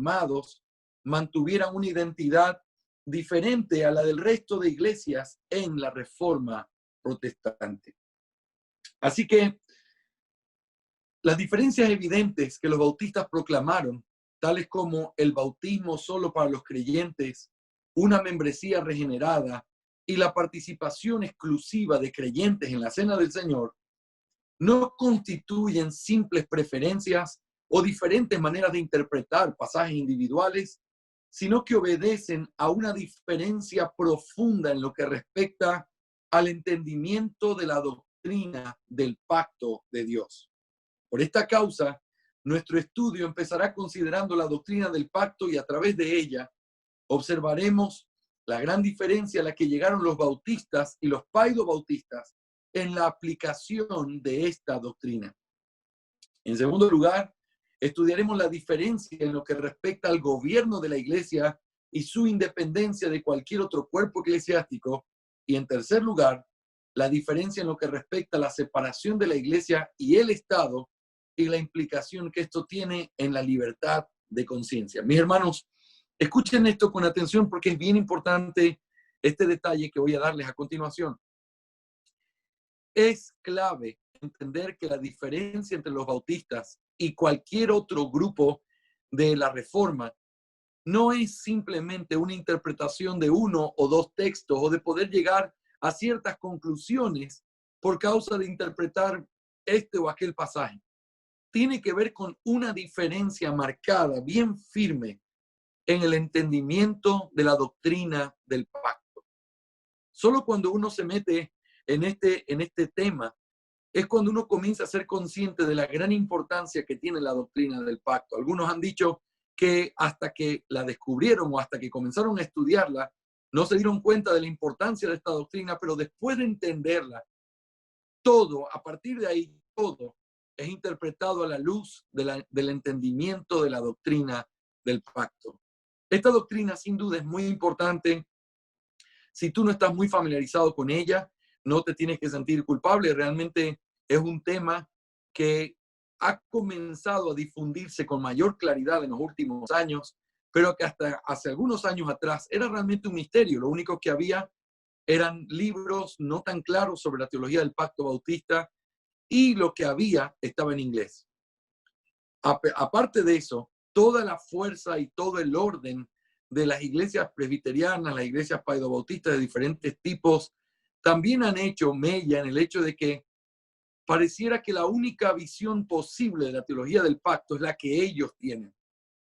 reformados mantuvieran una identidad diferente a la del resto de iglesias en la Reforma protestante. Así que las diferencias evidentes que los bautistas proclamaron, tales como el bautismo solo para los creyentes, una membresía regenerada y la participación exclusiva de creyentes en la cena del Señor, no constituyen simples preferencias o diferentes maneras de interpretar pasajes individuales, sino que obedecen a una diferencia profunda en lo que respecta al entendimiento de la doctrina del pacto de Dios. Por esta causa, nuestro estudio empezará considerando la doctrina del pacto y a través de ella observaremos la gran diferencia a la que llegaron los bautistas y los paidobautistas en la aplicación de esta doctrina. En segundo lugar, estudiaremos la diferencia en lo que respecta al gobierno de la iglesia y su independencia de cualquier otro cuerpo eclesiástico. Y en tercer lugar, la diferencia en lo que respecta a la separación de la iglesia y el Estado y la implicación que esto tiene en la libertad de conciencia. Mis hermanos, escuchen esto con atención porque es bien importante este detalle que voy a darles a continuación. Es clave entender que la diferencia entre los bautistas y cualquier otro grupo de la Reforma no es simplemente una interpretación de uno o dos textos o de poder llegar a ciertas conclusiones por causa de interpretar este o aquel pasaje. Tiene que ver con una diferencia marcada, bien firme, en el entendimiento de la doctrina del pacto. Solo cuando uno se mete en este tema es cuando uno comienza a ser consciente de la gran importancia que tiene la doctrina del pacto. Algunos han dicho que hasta que la descubrieron o hasta que comenzaron a estudiarla, no se dieron cuenta de la importancia de esta doctrina, pero después de entenderla, todo, a partir de ahí, todo es interpretado a la luz del entendimiento de la doctrina del pacto. Esta doctrina, sin duda, es muy importante. Si tú no estás muy familiarizado con ella, no te tienes que sentir culpable. Realmente es un tema que ha comenzado a difundirse con mayor claridad en los últimos años, pero que hasta hace algunos años atrás era realmente un misterio. Lo único que había eran libros no tan claros sobre la teología del pacto bautista y lo que había estaba en inglés. Aparte de eso, toda la fuerza y todo el orden de las iglesias presbiterianas, las iglesias paidobautistas de diferentes tipos, también han hecho mella en el hecho de que pareciera que la única visión posible de la teología del pacto es la que ellos tienen,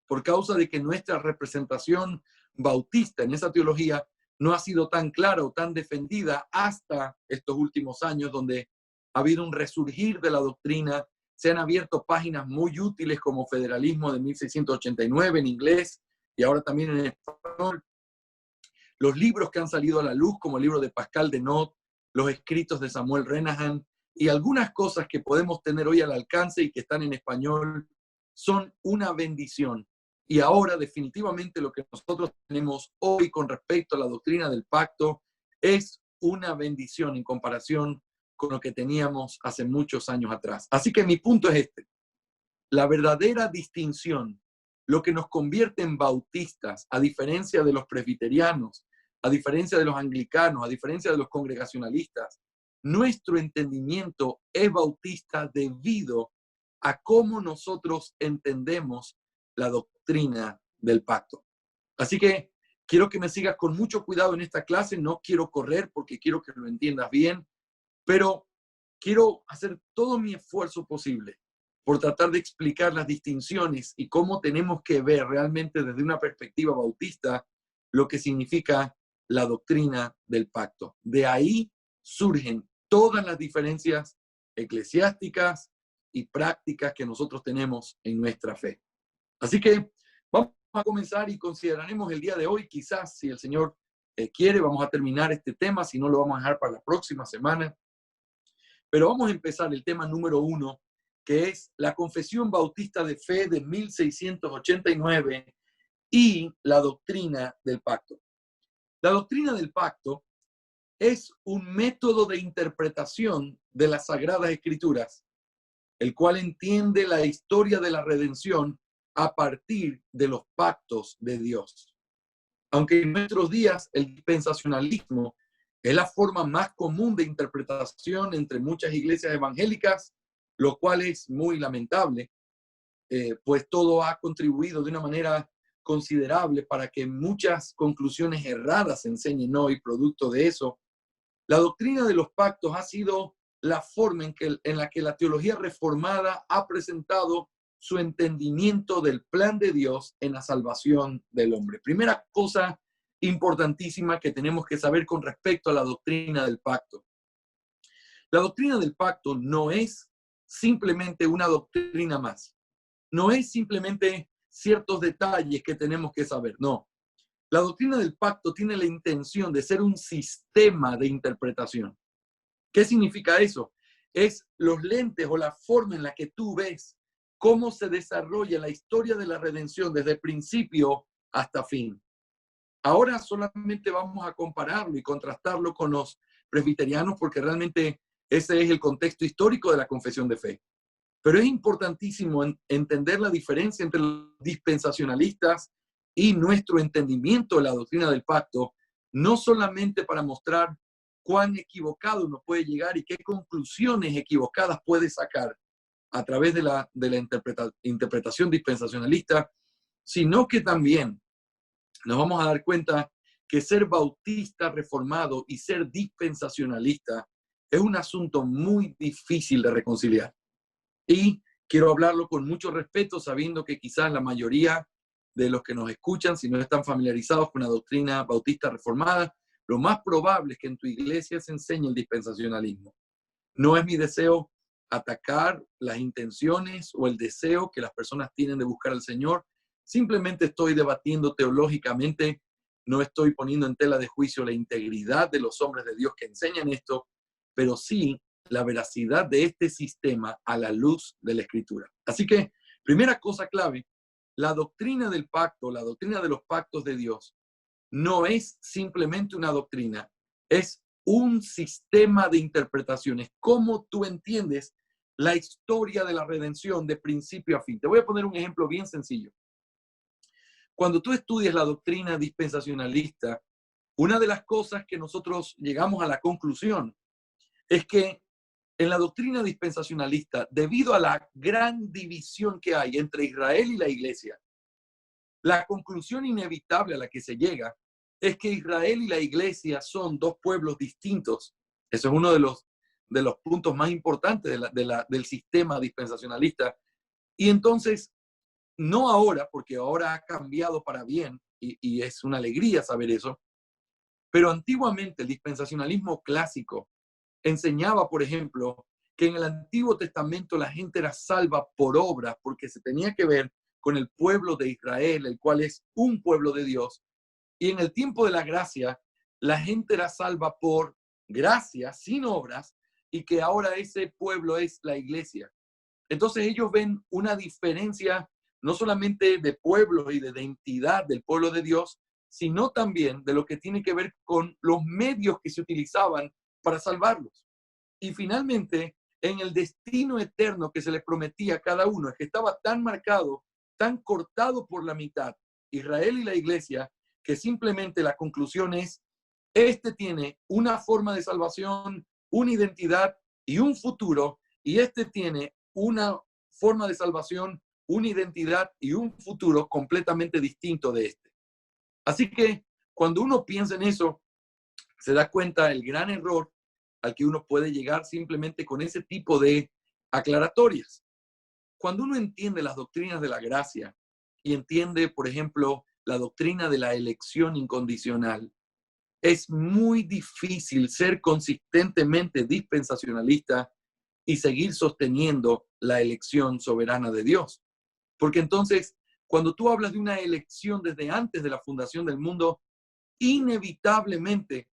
por causa de que nuestra representación bautista en esa teología no ha sido tan clara o tan defendida hasta estos últimos años, donde ha habido un resurgir de la doctrina. Se han abierto páginas muy útiles como Federalismo de 1689 en inglés y ahora también en español. Los libros que han salido a la luz, como el libro de Pascal Denot, los escritos de Samuel Renahan y algunas cosas que podemos tener hoy al alcance y que están en español, son una bendición. Y ahora definitivamente lo que nosotros tenemos hoy con respecto a la doctrina del pacto es una bendición en comparación con lo que teníamos hace muchos años atrás. Así que mi punto es este. La verdadera distinción, lo que nos convierte en bautistas, a diferencia de los presbiterianos, a diferencia de los anglicanos, a diferencia de los congregacionalistas, nuestro entendimiento es bautista debido a cómo nosotros entendemos la doctrina del pacto. Así que quiero que me sigas con mucho cuidado en esta clase. No quiero correr porque quiero que lo entiendas bien, pero quiero hacer todo mi esfuerzo posible por tratar de explicar las distinciones y cómo tenemos que ver realmente desde una perspectiva bautista lo que significa la doctrina del pacto. De ahí surgen todas las diferencias eclesiásticas y prácticas que nosotros tenemos en nuestra fe. Así que vamos a comenzar y consideraremos el día de hoy, quizás si el Señor quiere, vamos a terminar este tema, si no lo vamos a dejar para la próxima semana. Pero vamos a empezar el tema número 1, que es la Confesión Bautista de Fe de 1689 y la doctrina del pacto. La doctrina del pacto es un método de interpretación de las Sagradas Escrituras, el cual entiende la historia de la redención a partir de los pactos de Dios. Aunque en nuestros días el dispensacionalismo es la forma más común de interpretación entre muchas iglesias evangélicas, lo cual es muy lamentable, pues todo ha contribuido de una manera considerable para que muchas conclusiones erradas se enseñen hoy, producto de eso. La doctrina de los pactos ha sido la forma en la que la teología reformada ha presentado su entendimiento del plan de Dios en la salvación del hombre. Primera cosa importantísima que tenemos que saber con respecto a la doctrina del pacto. La doctrina del pacto no es simplemente una doctrina más. No es simplemente ciertos detalles que tenemos que saber, no. La doctrina del pacto tiene la intención de ser un sistema de interpretación. ¿Qué significa eso? Es los lentes o la forma en la que tú ves cómo se desarrolla la historia de la redención desde principio hasta fin. Ahora solamente vamos a compararlo y contrastarlo con los presbiterianos porque realmente ese es el contexto histórico de la confesión de fe. Pero es importantísimo entender la diferencia entre los dispensacionalistas y nuestro entendimiento de la doctrina del pacto, no solamente para mostrar cuán equivocado uno puede llegar y qué conclusiones equivocadas puede sacar a través de la interpretación dispensacionalista, sino que también nos vamos a dar cuenta que ser bautista reformado y ser dispensacionalista es un asunto muy difícil de reconciliar. Y quiero hablarlo con mucho respeto, sabiendo que quizás la mayoría de los que nos escuchan, si no están familiarizados con la doctrina bautista reformada, lo más probable es que en tu iglesia se enseñe el dispensacionalismo. No es mi deseo atacar las intenciones o el deseo que las personas tienen de buscar al Señor. Simplemente estoy debatiendo teológicamente, no estoy poniendo en tela de juicio la integridad de los hombres de Dios que enseñan esto, pero sí la veracidad de este sistema a la luz de la Escritura. Así que, primera cosa clave, la doctrina del pacto, la doctrina de los pactos de Dios, no es simplemente una doctrina, es un sistema de interpretaciones. ¿Cómo tú entiendes la historia de la redención de principio a fin? Te voy a poner un ejemplo bien sencillo. Cuando tú estudias la doctrina dispensacionalista, una de las cosas que nosotros llegamos a la conclusión es que en la doctrina dispensacionalista, debido a la gran división que hay entre Israel y la iglesia, la conclusión inevitable a la que se llega es que Israel y la iglesia son dos pueblos distintos. Eso es uno de los puntos más importantes del sistema dispensacionalista. Y entonces, no ahora, porque ahora ha cambiado para bien, y es una alegría saber eso, pero antiguamente el dispensacionalismo clásico enseñaba, por ejemplo, que en el Antiguo Testamento la gente era salva por obras, porque se tenía que ver con el pueblo de Israel, el cual es un pueblo de Dios. Y en el tiempo de la gracia, la gente era salva por gracia, sin obras, y que ahora ese pueblo es la iglesia. Entonces ellos ven una diferencia no solamente de pueblo y de identidad del pueblo de Dios, sino también de lo que tiene que ver con los medios que se utilizaban para salvarlos. Y finalmente, en el destino eterno que se les prometía a cada uno, es que estaba tan marcado, tan cortado por la mitad, Israel y la iglesia, que simplemente la conclusión es, este tiene una forma de salvación, una identidad y un futuro, y este tiene una forma de salvación, una identidad y un futuro completamente distinto de este. Así que cuando uno piensa en eso, se da cuenta el gran error al que uno puede llegar simplemente con ese tipo de aclaratorias. Cuando uno entiende las doctrinas de la gracia y entiende, por ejemplo, la doctrina de la elección incondicional, es muy difícil ser consistentemente dispensacionalista y seguir sosteniendo la elección soberana de Dios. Porque entonces, cuando tú hablas de una elección desde antes de la fundación del mundo, inevitablemente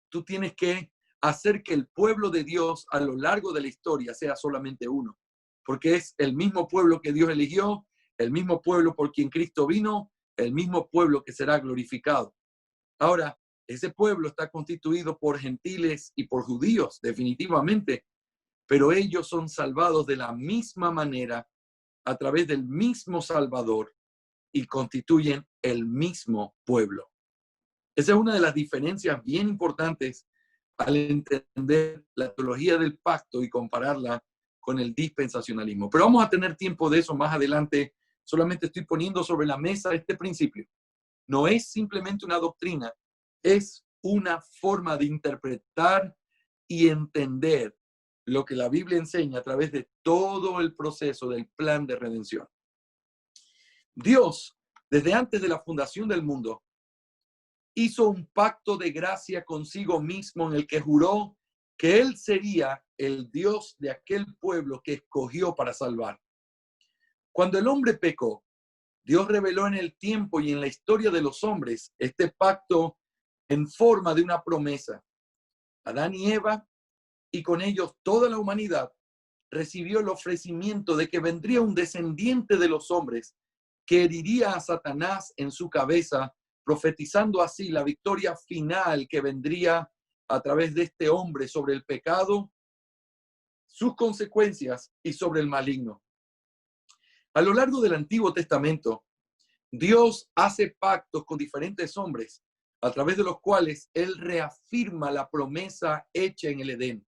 tú tienes que hacer que el pueblo de Dios a lo largo de la historia sea solamente uno, porque es el mismo pueblo que Dios eligió, el mismo pueblo por quien Cristo vino, el mismo pueblo que será glorificado. Ahora, ese pueblo está constituido por gentiles y por judíos, definitivamente, pero ellos son salvados de la misma manera a través del mismo Salvador y constituyen el mismo pueblo. Esa es una de las diferencias bien importantes al entender la teología del pacto y compararla con el dispensacionalismo. Pero vamos a tener tiempo de eso más adelante. Solamente estoy poniendo sobre la mesa este principio. No es simplemente una doctrina, es una forma de interpretar y entender lo que la Biblia enseña a través de todo el proceso del plan de redención. Dios, desde antes de la fundación del mundo, hizo un pacto de gracia consigo mismo en el que juró que Él sería el Dios de aquel pueblo que escogió para salvar. Cuando el hombre pecó, Dios reveló en el tiempo y en la historia de los hombres este pacto en forma de una promesa. Adán y Eva, y con ellos toda la humanidad, recibió el ofrecimiento de que vendría un descendiente de los hombres que heriría a Satanás en su cabeza, profetizando así la victoria final que vendría a través de este hombre sobre el pecado, sus consecuencias y sobre el maligno. A lo largo del Antiguo Testamento, Dios hace pactos con diferentes hombres, a través de los cuales Él reafirma la promesa hecha en el Edén.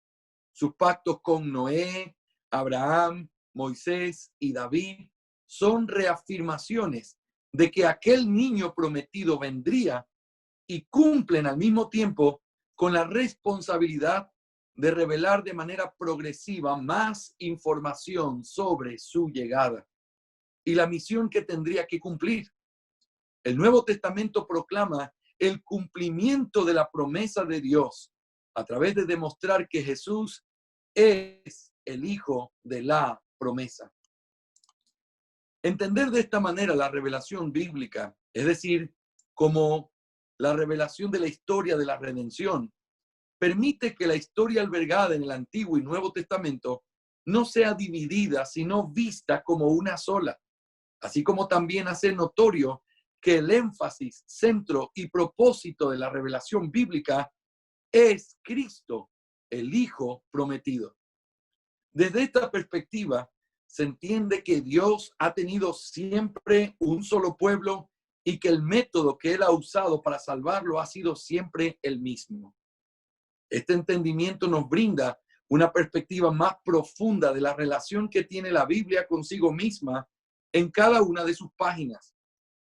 Sus pactos con Noé, Abraham, Moisés y David son reafirmaciones de que aquel niño prometido vendría y cumplen al mismo tiempo con la responsabilidad de revelar de manera progresiva más información sobre su llegada y la misión que tendría que cumplir. El Nuevo Testamento proclama el cumplimiento de la promesa de Dios a través de demostrar que Jesús es el Hijo de la promesa. Entender de esta manera la revelación bíblica, es decir, como la revelación de la historia de la redención, permite que la historia albergada en el Antiguo y Nuevo Testamento no sea dividida, sino vista como una sola, así como también hace notorio que el énfasis, centro y propósito de la revelación bíblica es Cristo, el Hijo prometido. Desde esta perspectiva, se entiende que Dios ha tenido siempre un solo pueblo y que el método que Él ha usado para salvarlo ha sido siempre el mismo. Este entendimiento nos brinda una perspectiva más profunda de la relación que tiene la Biblia consigo misma en cada una de sus páginas.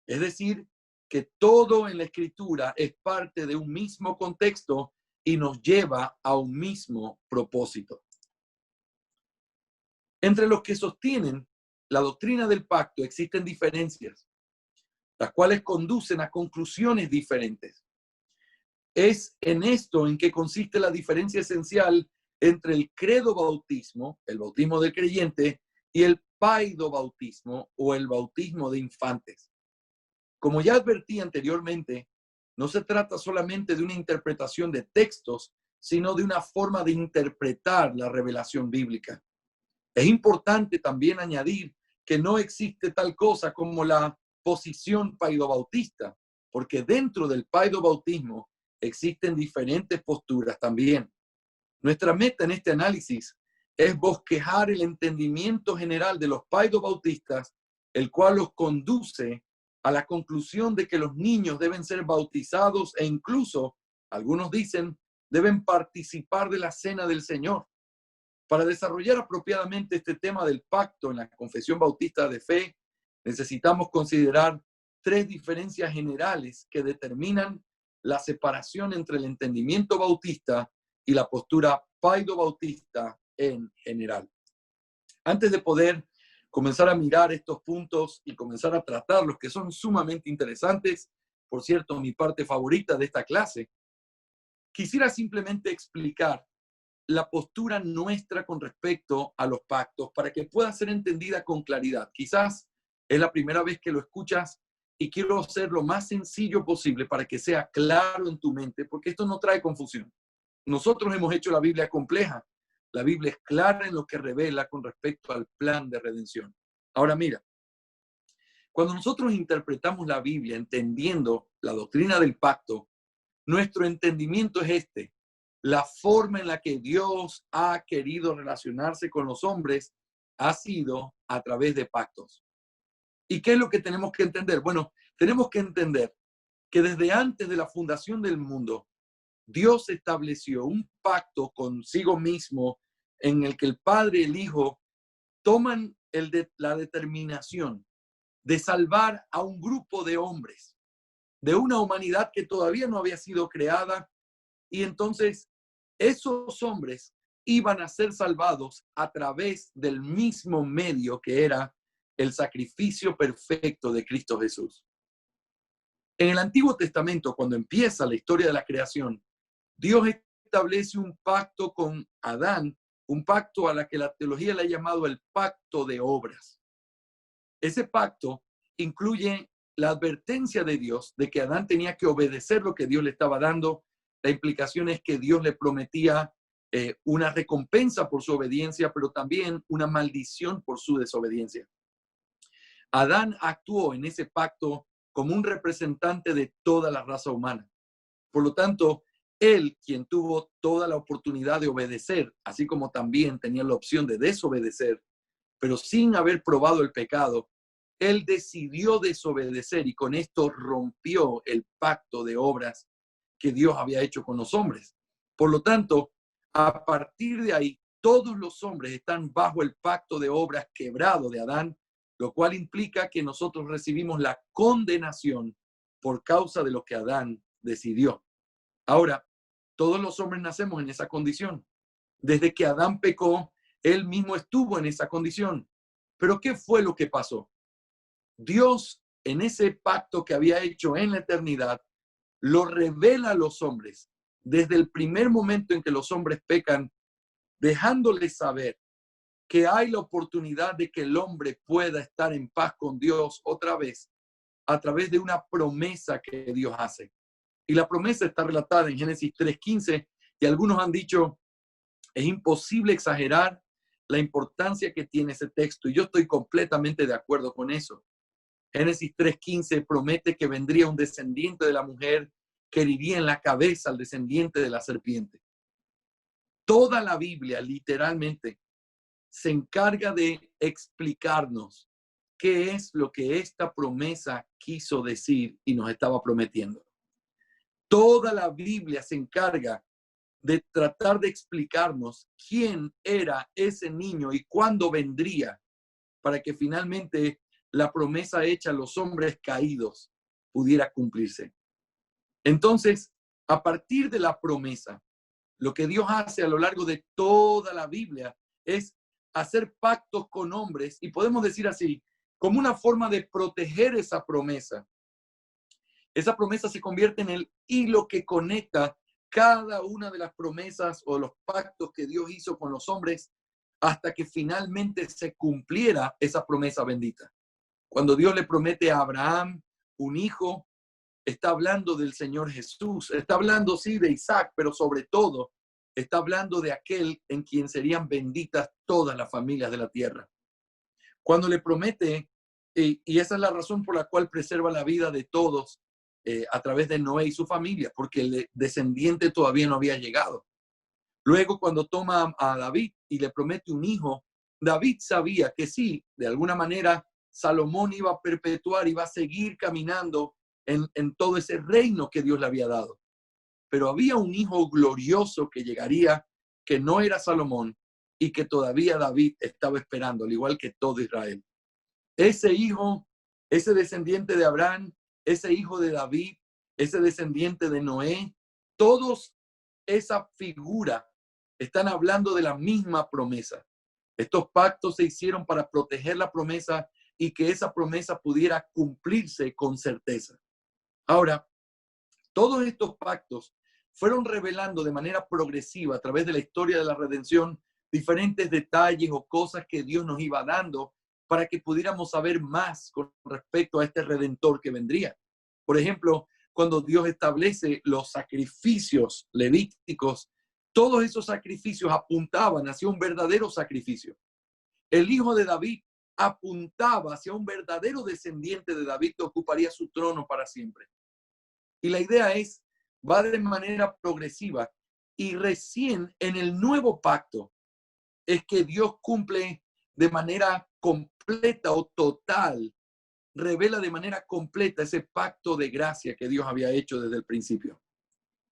Es decir, que todo en la Escritura es parte de un mismo contexto y nos lleva a un mismo propósito. Entre los que sostienen la doctrina del pacto existen diferencias, las cuales conducen a conclusiones diferentes. Es en esto en que consiste la diferencia esencial entre el credo bautismo, el bautismo del creyente, y el paido bautismo o el bautismo de infantes. Como ya advertí anteriormente, no se trata solamente de una interpretación de textos, sino de una forma de interpretar la revelación bíblica. Es importante también añadir que no existe tal cosa como la posición paidobautista, porque dentro del paidobautismo existen diferentes posturas también. Nuestra meta en este análisis es bosquejar el entendimiento general de los paidobautistas, el cual los conduce a la conclusión de que los niños deben ser bautizados e incluso, algunos dicen, deben participar de la cena del Señor. Para desarrollar apropiadamente este tema del pacto en la Confesión Bautista de Fe, necesitamos considerar tres diferencias generales que determinan la separación entre el entendimiento bautista y la postura paido-bautista en general. Antes de poder comenzar a mirar estos puntos y comenzar a tratarlos, que son sumamente interesantes, por cierto, mi parte favorita de esta clase, quisiera simplemente explicar la postura nuestra con respecto a los pactos para que pueda ser entendida con claridad. Quizás es la primera vez que lo escuchas y quiero hacer lo más sencillo posible para que sea claro en tu mente, porque esto no trae confusión. Nosotros hemos hecho la Biblia compleja. La Biblia es clara en lo que revela con respecto al plan de redención. Ahora mira, cuando nosotros interpretamos la Biblia entendiendo la doctrina del pacto, nuestro entendimiento es este: la forma en la que Dios ha querido relacionarse con los hombres ha sido a través de pactos. ¿Y qué es lo que tenemos que entender? Bueno, tenemos que entender que desde antes de la fundación del mundo, Dios estableció un pacto consigo mismo en el que el Padre y el Hijo toman la determinación de salvar a un grupo de hombres, de una humanidad que todavía no había sido creada, y entonces esos hombres iban a ser salvados a través del mismo medio que era el sacrificio perfecto de Cristo Jesús. En el Antiguo Testamento, cuando empieza la historia de la creación, Dios establece un pacto con Adán, un pacto a la que la teología le ha llamado el pacto de obras. Ese pacto incluye la advertencia de Dios de que Adán tenía que obedecer lo que Dios le estaba dando. La implicación es que Dios le prometía una recompensa por su obediencia, pero también una maldición por su desobediencia. Adán actuó en ese pacto como un representante de toda la raza humana. Por lo tanto, él, quien tuvo toda la oportunidad de obedecer, así como también tenía la opción de desobedecer, pero sin haber probado el pecado, él decidió desobedecer y con esto rompió el pacto de obras que Dios había hecho con los hombres. Por lo tanto, a partir de ahí, todos los hombres están bajo el pacto de obras quebrado de Adán, lo cual implica que nosotros recibimos la condenación por causa de lo que Adán decidió. Ahora, todos los hombres nacemos en esa condición. Desde que Adán pecó, él mismo estuvo en esa condición. Pero ¿qué fue lo que pasó? Dios, en ese pacto que había hecho en la eternidad, lo revela a los hombres desde el primer momento en que los hombres pecan, dejándoles saber que hay la oportunidad de que el hombre pueda estar en paz con Dios otra vez a través de una promesa que Dios hace. Y la promesa está relatada en Génesis 3:15 y algunos han dicho, es imposible exagerar la importancia que tiene ese texto y yo estoy completamente de acuerdo con eso. Génesis 3:15 promete que vendría un descendiente de la mujer que heriría en la cabeza al descendiente de la serpiente. Toda la Biblia literalmente se encarga de explicarnos qué es lo que esta promesa quiso decir y nos estaba prometiendo. Toda la Biblia se encarga de tratar de explicarnos quién era ese niño y cuándo vendría para que finalmente la promesa hecha a los hombres caídos pudiera cumplirse. Entonces, a partir de la promesa, lo que Dios hace a lo largo de toda la Biblia es hacer pactos con hombres, y podemos decir así, como una forma de proteger esa promesa. Esa promesa se convierte en el hilo que conecta cada una de las promesas o los pactos que Dios hizo con los hombres hasta que finalmente se cumpliera esa promesa bendita. Cuando Dios le promete a Abraham un hijo, está hablando del Señor Jesús, está hablando sí de Isaac, pero sobre todo está hablando de aquel en quien serían benditas todas las familias de la tierra. Cuando le promete, y esa es la razón por la cual preserva la vida de todos a través de Noé y su familia, porque el descendiente todavía no había llegado. Luego, cuando toma a David y le promete un hijo, David sabía que sí, de alguna manera, Salomón iba a perpetuar, iba a seguir caminando en todo ese reino que Dios le había dado. Pero había un hijo glorioso que llegaría, que no era Salomón y que todavía David estaba esperando, al igual que todo Israel. Ese hijo, ese descendiente de Abraham, ese hijo de David, ese descendiente de Noé, todos esa figura están hablando de la misma promesa. Estos pactos se hicieron para proteger la promesa y que esa promesa pudiera cumplirse con certeza. Ahora, todos estos pactos fueron revelando de manera progresiva a través de la historia de la redención diferentes detalles o cosas que Dios nos iba dando para que pudiéramos saber más con respecto a este redentor que vendría. Por ejemplo, cuando Dios establece los sacrificios levíticos, todos esos sacrificios apuntaban hacia un verdadero sacrificio. El hijo de David apuntaba hacia un verdadero descendiente de David que ocuparía su trono para siempre. Y la idea es, va de manera progresiva y recién en el nuevo pacto es que Dios cumple de manera completa o total, revela de manera completa ese pacto de gracia que Dios había hecho desde el principio.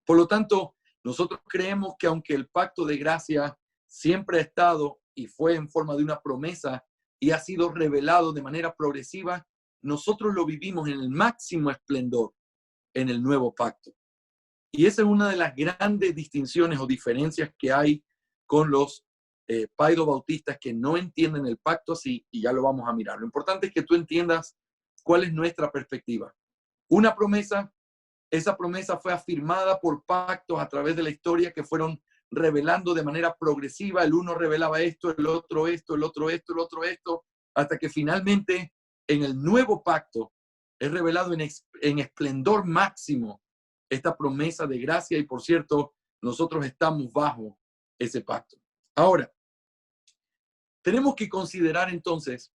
Por lo tanto, nosotros creemos que aunque el pacto de gracia siempre ha estado y fue en forma de una promesa y ha sido revelado de manera progresiva, nosotros lo vivimos en el máximo esplendor en el nuevo pacto. Y esa es una de las grandes distinciones o diferencias que hay con los paidobautistas que no entienden el pacto así, y ya lo vamos a mirar. Lo importante es que tú entiendas cuál es nuestra perspectiva. Una promesa, esa promesa fue afirmada por pactos a través de la historia que fueron revelando de manera progresiva. El uno revelaba esto, el otro esto, el otro esto, el otro esto, hasta que finalmente en el nuevo pacto es revelado en esplendor máximo esta promesa de gracia y, por cierto, nosotros estamos bajo ese pacto. Ahora, tenemos que considerar entonces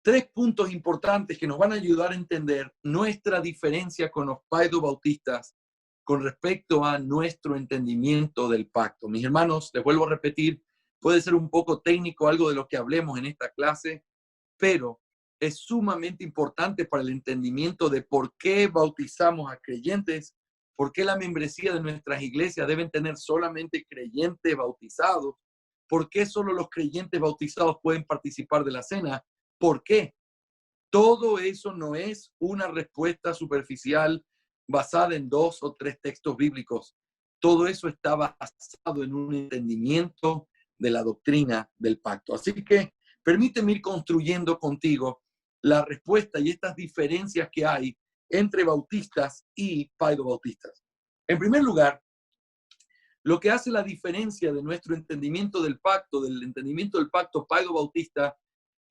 3 puntos importantes que nos van a ayudar a entender nuestra diferencia con los paidobautistas con respecto a nuestro entendimiento del pacto. Mis hermanos, les vuelvo a repetir, puede ser un poco técnico algo de lo que hablemos en esta clase, pero es sumamente importante para el entendimiento de por qué bautizamos a creyentes, por qué la membresía de nuestras iglesias deben tener solamente creyentes bautizados, por qué solo los creyentes bautizados pueden participar de la cena, por qué. Todo eso no es una respuesta superficial basada en 2 o 3 textos bíblicos. Todo eso está basado en un entendimiento de la doctrina del pacto. Así que permíteme ir construyendo contigo la respuesta y estas diferencias que hay entre bautistas y paidobautistas. En primer lugar, lo que hace la diferencia de nuestro entendimiento del pacto paido-bautista,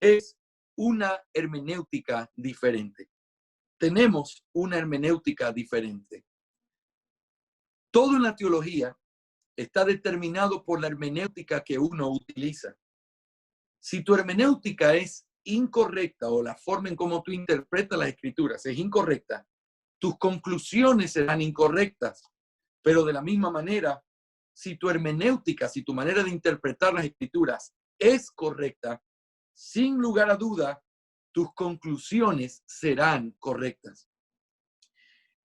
es una hermenéutica diferente. Tenemos una hermenéutica diferente. Todo en la teología está determinado por la hermenéutica que uno utiliza. Si tu hermenéutica es incorrecta o la forma en cómo tú interpretas las escrituras es incorrecta, tus conclusiones serán incorrectas. Pero de la misma manera, si tu hermenéutica, si tu manera de interpretar las escrituras es correcta, sin lugar a duda, tus conclusiones serán correctas.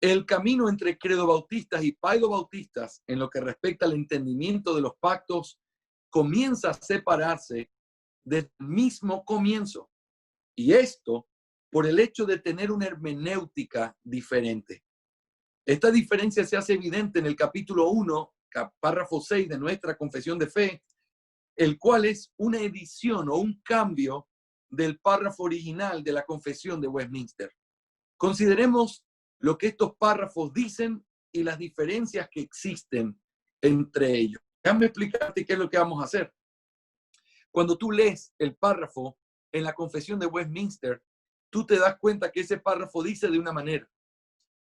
El camino entre credobautistas y paidobautistas en lo que respecta al entendimiento de los pactos comienza a separarse desde el mismo comienzo. Y esto por el hecho de tener una hermenéutica diferente. Esta diferencia se hace evidente en el capítulo 1, párrafo 6 de nuestra confesión de fe, el cual es una edición o un cambio del párrafo original de la confesión de Westminster. Consideremos lo que estos párrafos dicen y las diferencias que existen entre ellos. Déjame explicarte qué es lo que vamos a hacer. Cuando tú lees el párrafo en la confesión de Westminster, tú te das cuenta que ese párrafo dice de una manera.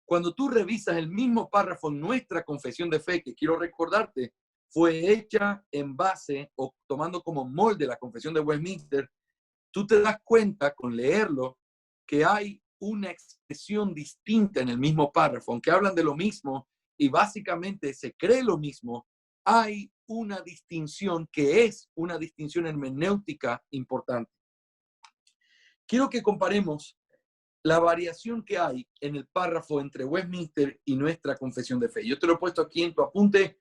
Cuando tú revisas el mismo párrafo en nuestra confesión de fe, que quiero recordarte, fue hecha en base o tomando como molde la confesión de Westminster, tú te das cuenta con leerlo que hay una expresión distinta en el mismo párrafo, aunque hablan de lo mismo y básicamente se cree lo mismo, hay una distinción que es una distinción hermenéutica importante. Quiero que comparemos la variación que hay en el párrafo entre Westminster y nuestra confesión de fe. Yo te lo he puesto aquí en tu apunte.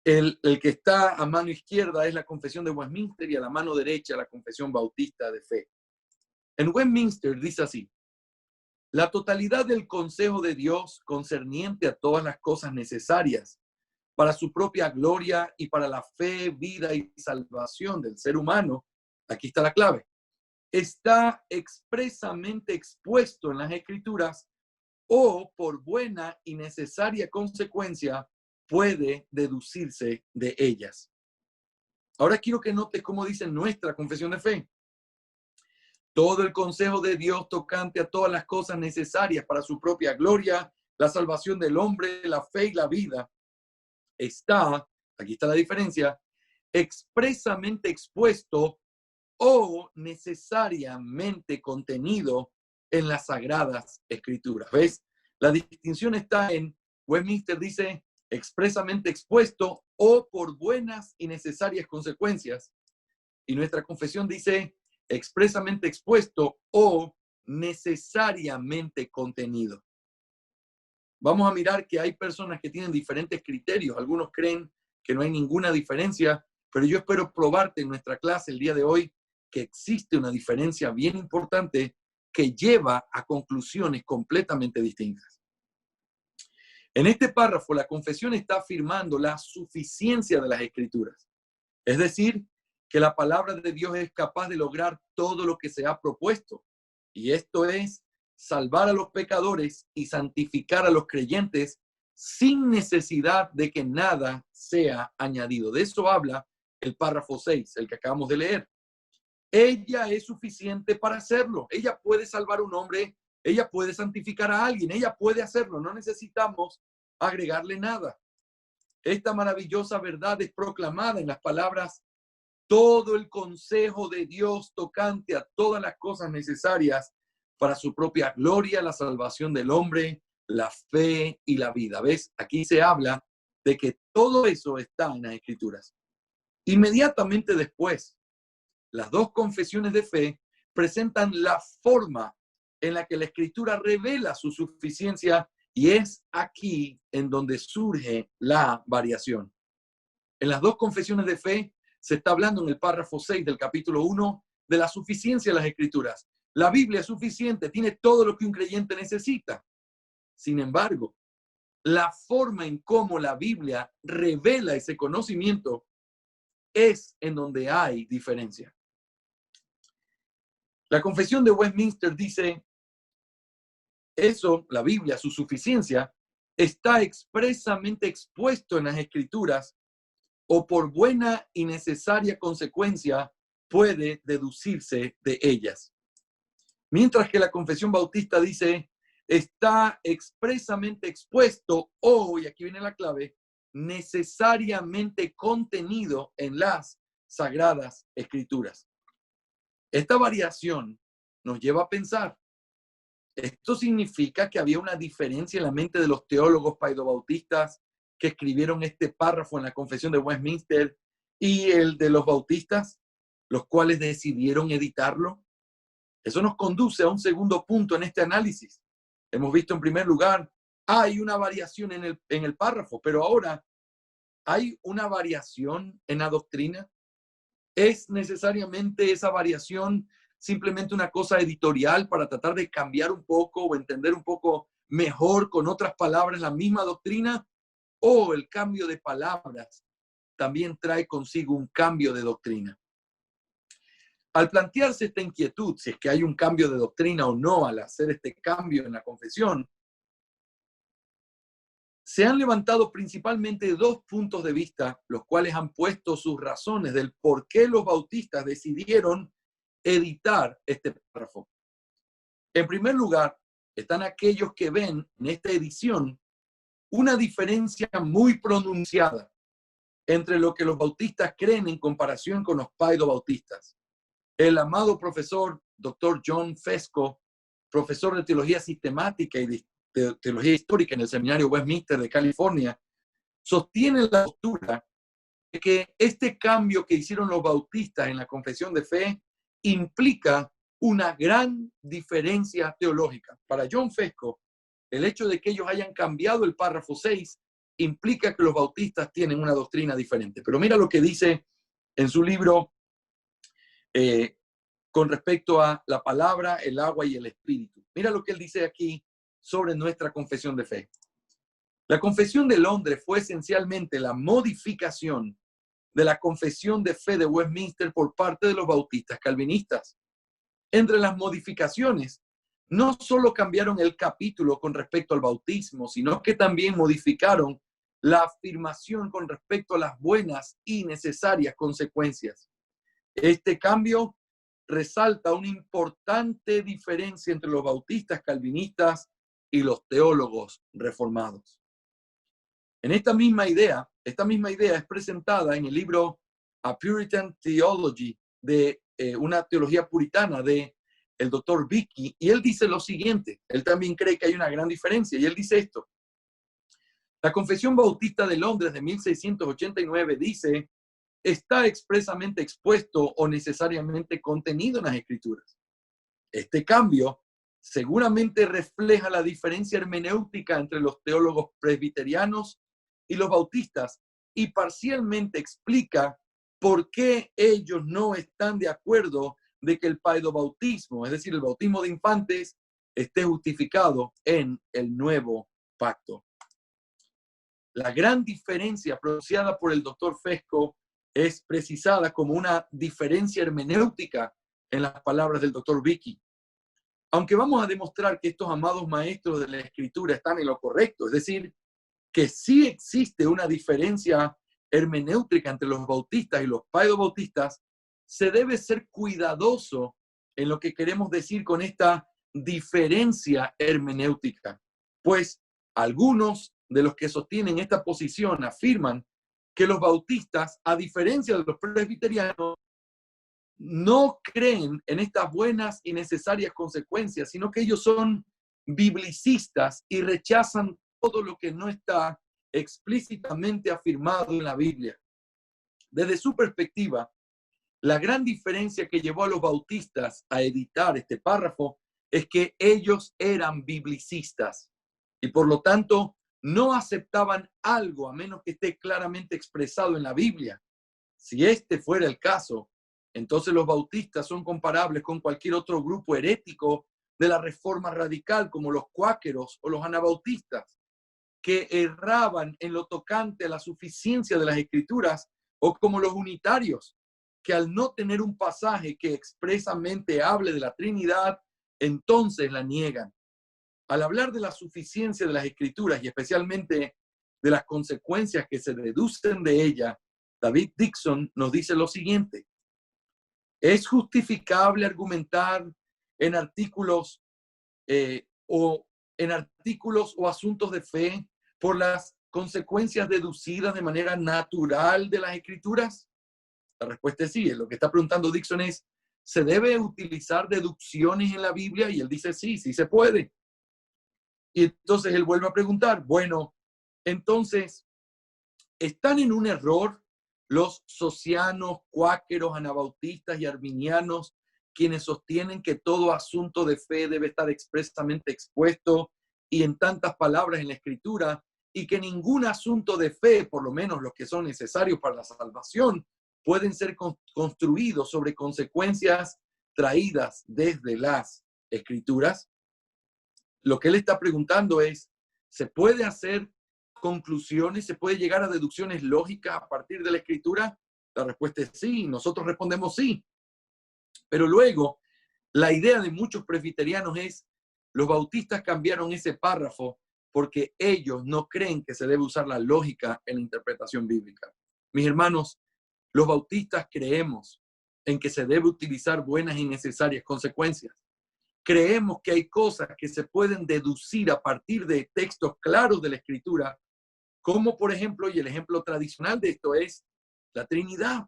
El que está a mano izquierda es la confesión de Westminster y a la mano derecha la confesión bautista de fe. En Westminster dice así: la totalidad del consejo de Dios concerniente a todas las cosas necesarias para su propia gloria y para la fe, vida y salvación del ser humano, aquí está la clave, está expresamente expuesto en las Escrituras o por buena y necesaria consecuencia puede deducirse de ellas. Ahora quiero que notes cómo dice nuestra confesión de fe. Todo el consejo de Dios tocante a todas las cosas necesarias para su propia gloria, la salvación del hombre, la fe y la vida, está, aquí está la diferencia, expresamente expuesto o necesariamente contenido en las Sagradas Escrituras. ¿Ves? La distinción está en, Westminster dice, expresamente expuesto o por buenas y necesarias consecuencias. y nuestra confesión dice expresamente expuesto o necesariamente contenido. Vamos a mirar que hay personas que tienen diferentes criterios. Algunos creen que no hay ninguna diferencia, pero yo espero probarte en nuestra clase el día de hoy que existe una diferencia bien importante que lleva a conclusiones completamente distintas. En este párrafo, la confesión está afirmando la suficiencia de las Escrituras. Es decir, que la palabra de Dios es capaz de lograr todo lo que se ha propuesto. Y esto es salvar a los pecadores y santificar a los creyentes sin necesidad de que nada sea añadido. De eso habla el párrafo 6, el que acabamos de leer. Ella es suficiente para hacerlo. Ella puede salvar a un hombre, ella puede santificar a alguien, ella puede hacerlo. No necesitamos agregarle nada. Esta maravillosa verdad es proclamada en las palabras: todo el consejo de Dios tocante a todas las cosas necesarias para su propia gloria, la salvación del hombre, la fe y la vida. ¿Ves? Aquí se habla de que todo eso está en las Escrituras. Inmediatamente después, las dos confesiones de fe presentan la forma en la que la Escritura revela su suficiencia, y es aquí en donde surge la variación. En las dos confesiones de fe se está hablando en el párrafo 6 del capítulo 1 de la suficiencia de las Escrituras. La Biblia es suficiente, tiene todo lo que un creyente necesita. Sin embargo, la forma en cómo la Biblia revela ese conocimiento es en donde hay diferencia. La confesión de Westminster dice, eso, la Biblia, su suficiencia, está expresamente expuesto en las Escrituras, o por buena y necesaria consecuencia puede deducirse de ellas. Mientras que la confesión bautista dice, está expresamente expuesto o, y aquí viene la clave, necesariamente contenido en las Sagradas Escrituras. Esta variación nos lleva a pensar, ¿esto significa que había una diferencia en la mente de los teólogos paidobautistas que escribieron este párrafo en la confesión de Westminster y el de los bautistas, los cuales decidieron editarlo? Eso nos conduce a un segundo punto en este análisis. Hemos visto en primer lugar, hay una variación en el párrafo, pero ahora hay una variación en la doctrina. ¿Es necesariamente esa variación simplemente una cosa editorial para tratar de cambiar un poco o entender un poco mejor con otras palabras la misma doctrina? ¿O el cambio de palabras también trae consigo un cambio de doctrina? Al plantearse esta inquietud, si es que hay un cambio de doctrina o no al hacer este cambio en la confesión, se han levantado principalmente dos puntos de vista, los cuales han puesto sus razones del por qué los bautistas decidieron editar este párrafo. En primer lugar, están aquellos que ven en esta edición una diferencia muy pronunciada entre lo que los bautistas creen en comparación con los paidobautistas. El amado profesor Dr. John Fesco, profesor de teología sistemática y de teología histórica en el seminario Westminster de California, sostiene la postura de que este cambio que hicieron los bautistas en la confesión de fe implica una gran diferencia teológica. Para John Fesco, el hecho de que ellos hayan cambiado el párrafo 6 implica que los bautistas tienen una doctrina diferente. Pero mira lo que dice en su libro con respecto a la palabra, el agua y el espíritu. Mira lo que él dice aquí sobre nuestra confesión de fe. La confesión de Londres fue esencialmente la modificación de la confesión de fe de Westminster por parte de los bautistas calvinistas. Entre las modificaciones, no solo cambiaron el capítulo con respecto al bautismo, sino que también modificaron la afirmación con respecto a las buenas y necesarias consecuencias. Este cambio resalta una importante diferencia entre los bautistas calvinistas y los teólogos reformados. En esta misma idea es presentada en el libro A Puritan Theology de una teología puritana de el doctor Vicky, y él dice lo siguiente. Él también cree que hay una gran diferencia, y él dice esto: la Confesión Bautista de Londres de 1689 dice está expresamente expuesto o necesariamente contenido en las Escrituras. Este cambio seguramente refleja la diferencia hermenéutica entre los teólogos presbiterianos y los bautistas y parcialmente explica por qué ellos no están de acuerdo de que el paedobautismo, es decir, el bautismo de infantes, esté justificado en el nuevo pacto. La gran diferencia pronunciada por el doctor Fesco es precisada como una diferencia hermenéutica en las palabras del doctor Vicky. Aunque vamos a demostrar que estos amados maestros de la Escritura están en lo correcto, es decir, que sí existe una diferencia hermenéutica entre los bautistas y los paedobautistas, se debe ser cuidadoso en lo que queremos decir con esta diferencia hermenéutica, pues algunos de los que sostienen esta posición afirman que los bautistas, a diferencia de los presbiterianos, no creen en estas buenas y necesarias consecuencias, sino que ellos son biblicistas y rechazan todo lo que no está explícitamente afirmado en la Biblia. Desde su perspectiva, la gran diferencia que llevó a los bautistas a editar este párrafo es que ellos eran biblicistas y por lo tanto no aceptaban algo a menos que esté claramente expresado en la Biblia. Si este fuera el caso, entonces los bautistas son comparables con cualquier otro grupo herético de la reforma radical, como los cuáqueros o los anabautistas, que erraban en lo tocante a la suficiencia de las Escrituras, o como los unitarios, que al no tener un pasaje que expresamente hable de la Trinidad, entonces la niegan. Al hablar de la suficiencia de las Escrituras y especialmente de las consecuencias que se deducen de ella, David Dixon nos dice lo siguiente: ¿es justificable argumentar en artículos o asuntos de fe por las consecuencias deducidas de manera natural de las Escrituras? La respuesta es sí. Lo que está preguntando Dixon es, ¿se debe utilizar deducciones en la Biblia? Y él dice sí, sí se puede. Y entonces él vuelve a preguntar, bueno, entonces, ¿están en un error los socianos, cuáqueros, anabautistas y arminianos quienes sostienen que todo asunto de fe debe estar expresamente expuesto y en tantas palabras en la Escritura, y que ningún asunto de fe, por lo menos los que son necesarios para la salvación, pueden ser construidos sobre consecuencias traídas desde las Escrituras? Lo que él está preguntando es, ¿se puede hacer conclusiones, se puede llegar a deducciones lógicas a partir de la Escritura? La respuesta es sí, nosotros respondemos sí. Pero luego, la idea de muchos presbiterianos es, los bautistas cambiaron ese párrafo porque ellos no creen que se debe usar la lógica en la interpretación bíblica. Mis hermanos, los bautistas creemos en que se debe utilizar buenas y necesarias consecuencias. Creemos que hay cosas que se pueden deducir a partir de textos claros de la Escritura, como por ejemplo, y el ejemplo tradicional de esto es la Trinidad.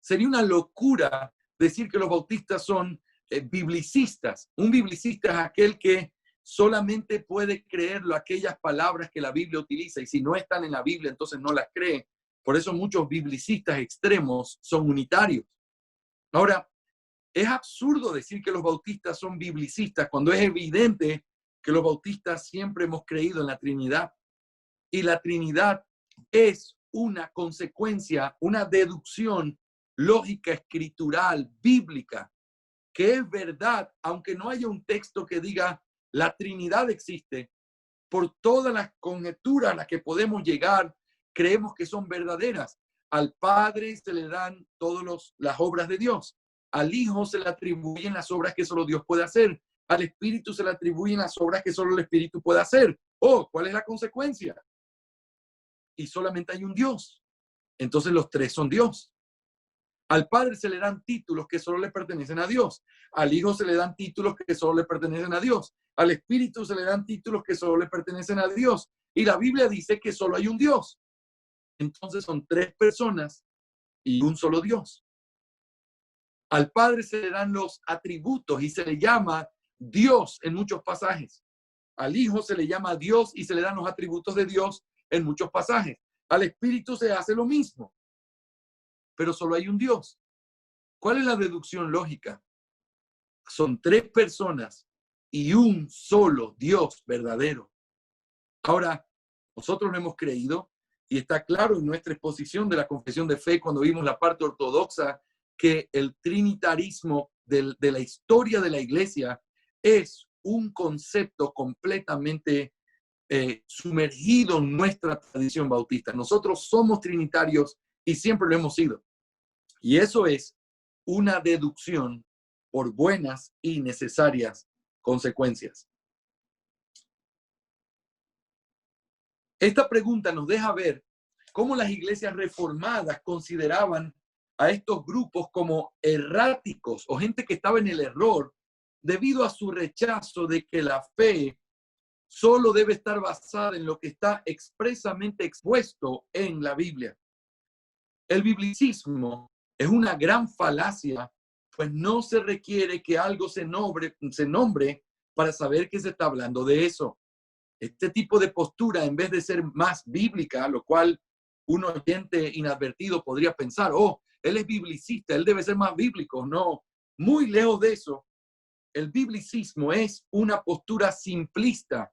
Sería una locura decir que los bautistas son biblicistas. Un biblicista es aquel que solamente puede creerlo aquellas palabras que la Biblia utiliza, y si no están en la Biblia, entonces no las cree. Por eso muchos biblicistas extremos son unitarios. Ahora, es absurdo decir que los bautistas son biblicistas cuando es evidente que los bautistas siempre hemos creído en la Trinidad. Y la Trinidad es una consecuencia, una deducción lógica, escritural, bíblica, que es verdad, aunque no haya un texto que diga la Trinidad existe. Por todas las conjeturas a las que podemos llegar, creemos que son verdaderas. Al Padre se le dan todas las obras de Dios. Al Hijo se le atribuyen las obras que solo Dios puede hacer. Al Espíritu se le atribuyen las obras que solo el Espíritu puede hacer. Oh, ¿cuál es la consecuencia? Y solamente hay un Dios. Entonces los tres son Dios. Al Padre se le dan títulos que solo le pertenecen a Dios. Al Hijo se le dan títulos que solo le pertenecen a Dios. Al Espíritu se le dan títulos que solo le pertenecen a Dios. Y la Biblia dice que solo hay un Dios. Entonces son tres personas y un solo Dios. Al Padre se le dan los atributos y se le llama Dios en muchos pasajes. Al Hijo se le llama Dios y se le dan los atributos de Dios en muchos pasajes. Al Espíritu se hace lo mismo. pero solo hay un Dios. ¿Cuál es la deducción lógica? Son tres personas y un solo Dios verdadero. Ahora, nosotros lo hemos creído y está claro en nuestra exposición de la confesión de fe cuando vimos la parte ortodoxa que el trinitarismo de la historia de la iglesia es un concepto completamente sumergido en nuestra tradición bautista. Nosotros somos trinitarios y siempre lo hemos sido. Y eso es una deducción por buenas y necesarias consecuencias. Esta pregunta nos deja ver cómo las iglesias reformadas consideraban a estos grupos como erráticos o gente que estaba en el error debido a su rechazo de que la fe solo debe estar basada en lo que está expresamente expuesto en la Biblia. El biblicismo es una gran falacia, pues no se requiere que algo se nombre para saber que se está hablando de eso. Este tipo de postura, en vez de ser más bíblica, lo cual un oyente inadvertido podría pensar, oh, él es biblicista, él debe ser más bíblico. No, muy lejos de eso. El biblicismo es una postura simplista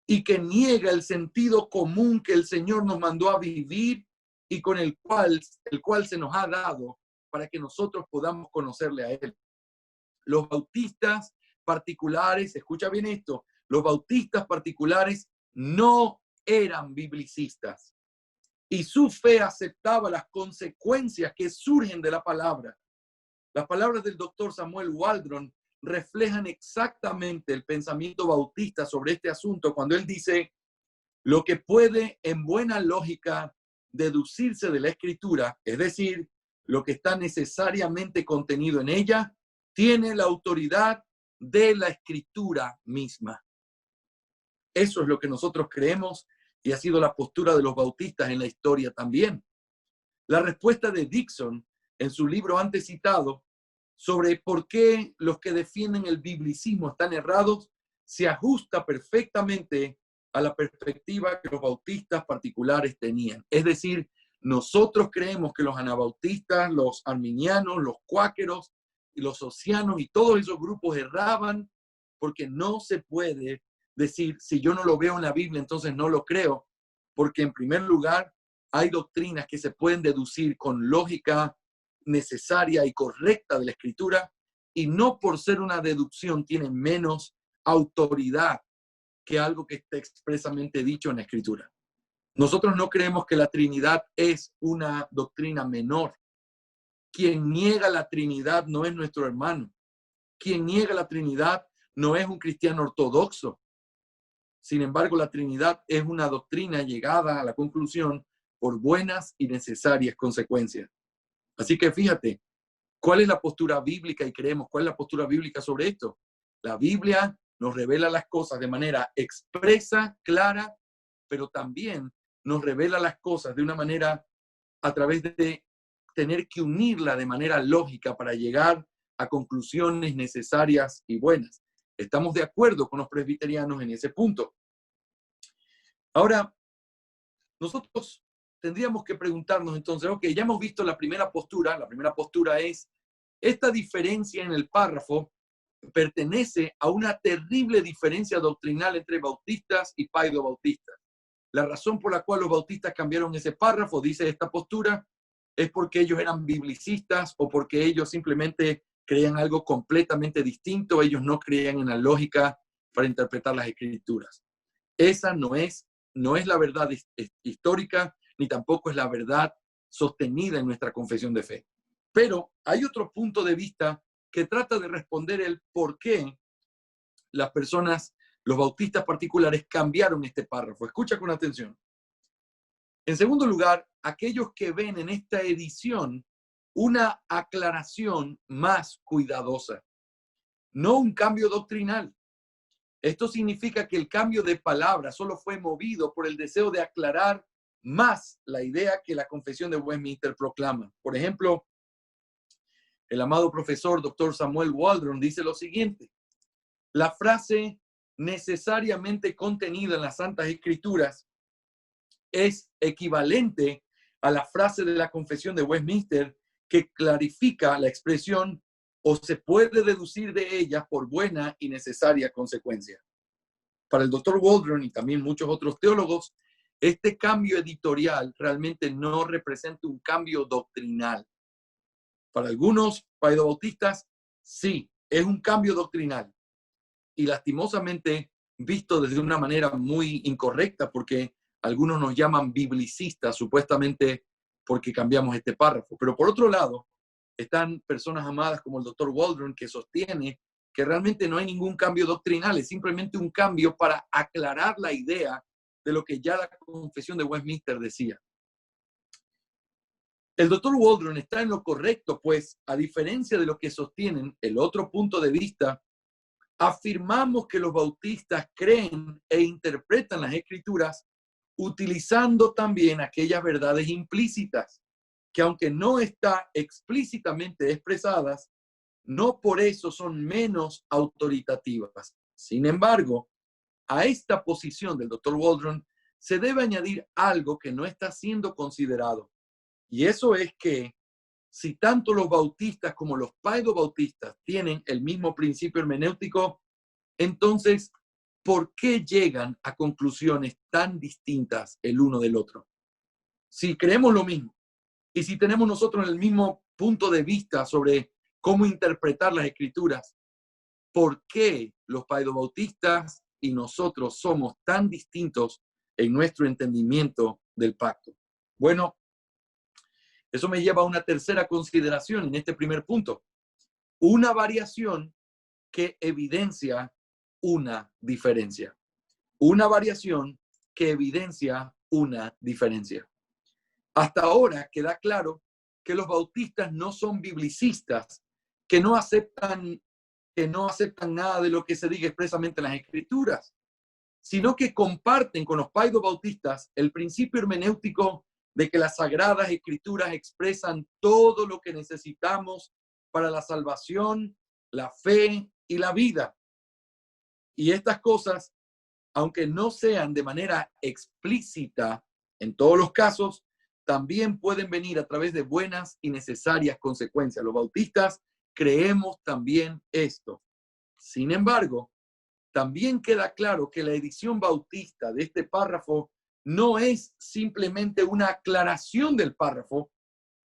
y que niega el sentido común que el Señor nos mandó a vivir y con el cual se nos ha dado para que nosotros podamos conocerle a Él. Los bautistas particulares, escucha bien esto, los bautistas particulares no eran biblicistas y su fe aceptaba las consecuencias que surgen de la palabra. Las palabras del doctor Samuel Waldron reflejan exactamente el pensamiento bautista sobre este asunto cuando él dice: lo que puede en buena lógica deducirse de la escritura, es decir, lo que está necesariamente contenido en ella, tiene la autoridad de la escritura misma. Eso es lo que nosotros creemos y ha sido la postura de los bautistas en la historia también. La respuesta de Dixon en su libro antes citado sobre por qué los que defienden el biblicismo están errados se ajusta perfectamente a la perspectiva que los bautistas particulares tenían. Es decir, nosotros creemos que los anabautistas, los arminianos, los cuáqueros y los socianos y todos esos grupos erraban porque no se puede decir, si yo no lo veo en la Biblia, entonces no lo creo, porque en primer lugar hay doctrinas que se pueden deducir con lógica necesaria y correcta de la escritura y no por ser una deducción tienen menos autoridad que algo que está expresamente dicho en la escritura. Nosotros no creemos que la Trinidad es una doctrina menor. Quien niega la Trinidad no es nuestro hermano. Quien niega la Trinidad no es un cristiano ortodoxo. Sin embargo, la Trinidad es una doctrina llegada a la conclusión por buenas y necesarias consecuencias. Así que fíjate, ¿cuál es la postura bíblica? Y creemos, ¿cuál es la postura bíblica sobre esto? La Biblia nos revela las cosas de manera expresa, clara, pero también nos revela las cosas de una manera a través de tener que unirla de manera lógica para llegar a conclusiones necesarias y buenas. Estamos de acuerdo con los presbiterianos en ese punto. Ahora, nosotros tendríamos que preguntarnos entonces, ok, ya hemos visto la primera postura es, esta diferencia en el párrafo pertenece a una terrible diferencia doctrinal entre bautistas y paidobautistas. La razón por la cual los bautistas cambiaron ese párrafo, dice esta postura, es porque ellos eran biblicistas o porque ellos simplemente creían algo completamente distinto, ellos no creían en la lógica para interpretar las escrituras. Esa no es la verdad histórica, ni tampoco es la verdad sostenida en nuestra confesión de fe. Pero hay otro punto de vista que trata de responder el por qué las personas, los bautistas particulares, cambiaron este párrafo. Escucha con atención. En segundo lugar, aquellos que ven en esta edición una aclaración más cuidadosa, no un cambio doctrinal. Esto significa que el cambio de palabra solo fue movido por el deseo de aclarar más la idea que la confesión de Westminster proclama. Por ejemplo, el amado profesor Dr. Samuel Waldron dice lo siguiente: la frase necesariamente contenida en las Santas Escrituras es equivalente a la frase de la Confesión de Westminster que clarifica la expresión o se puede deducir de ella por buena y necesaria consecuencia. Para el Dr. Waldron y también muchos otros teólogos, este cambio editorial realmente no representa un cambio doctrinal. Para algunos paidobautistas, sí, es un cambio doctrinal y lastimosamente visto desde una manera muy incorrecta porque algunos nos llaman biblicistas supuestamente porque cambiamos este párrafo. Pero por otro lado, están personas amadas como el Dr. Waldron que sostiene que realmente no hay ningún cambio doctrinal, es simplemente un cambio para aclarar la idea de lo que ya la Confesión de Westminster decía. El Dr. Waldron está en lo correcto, pues a diferencia de lo que sostienen el otro punto de vista, afirmamos que los bautistas creen e interpretan las Escrituras utilizando también aquellas verdades implícitas, que aunque no están explícitamente expresadas, no por eso son menos autoritativas. Sin embargo, a esta posición del Dr. Waldron se debe añadir algo que no está siendo considerado, y eso es que si tanto los bautistas como los paidobautistas tienen el mismo principio hermenéutico, entonces, ¿por qué llegan a conclusiones tan distintas el uno del otro? Si creemos lo mismo y si tenemos nosotros el mismo punto de vista sobre cómo interpretar las Escrituras, ¿por qué los paidobautistas y nosotros somos tan distintos en nuestro entendimiento del pacto? Bueno, eso me lleva a una tercera consideración en este primer punto. Una variación que evidencia una diferencia. Una variación que evidencia una diferencia. Hasta ahora queda claro que los bautistas no son biblicistas, que no aceptan nada de lo que se diga expresamente en las Escrituras, sino que comparten con los paidobautistas el principio hermenéutico de que las Sagradas Escrituras expresan todo lo que necesitamos para la salvación, la fe y la vida. Y estas cosas, aunque no sean de manera explícita en todos los casos, también pueden venir a través de buenas y necesarias consecuencias. Los bautistas creemos también esto. Sin embargo, también queda claro que la edición bautista de este párrafo no es simplemente una aclaración del párrafo,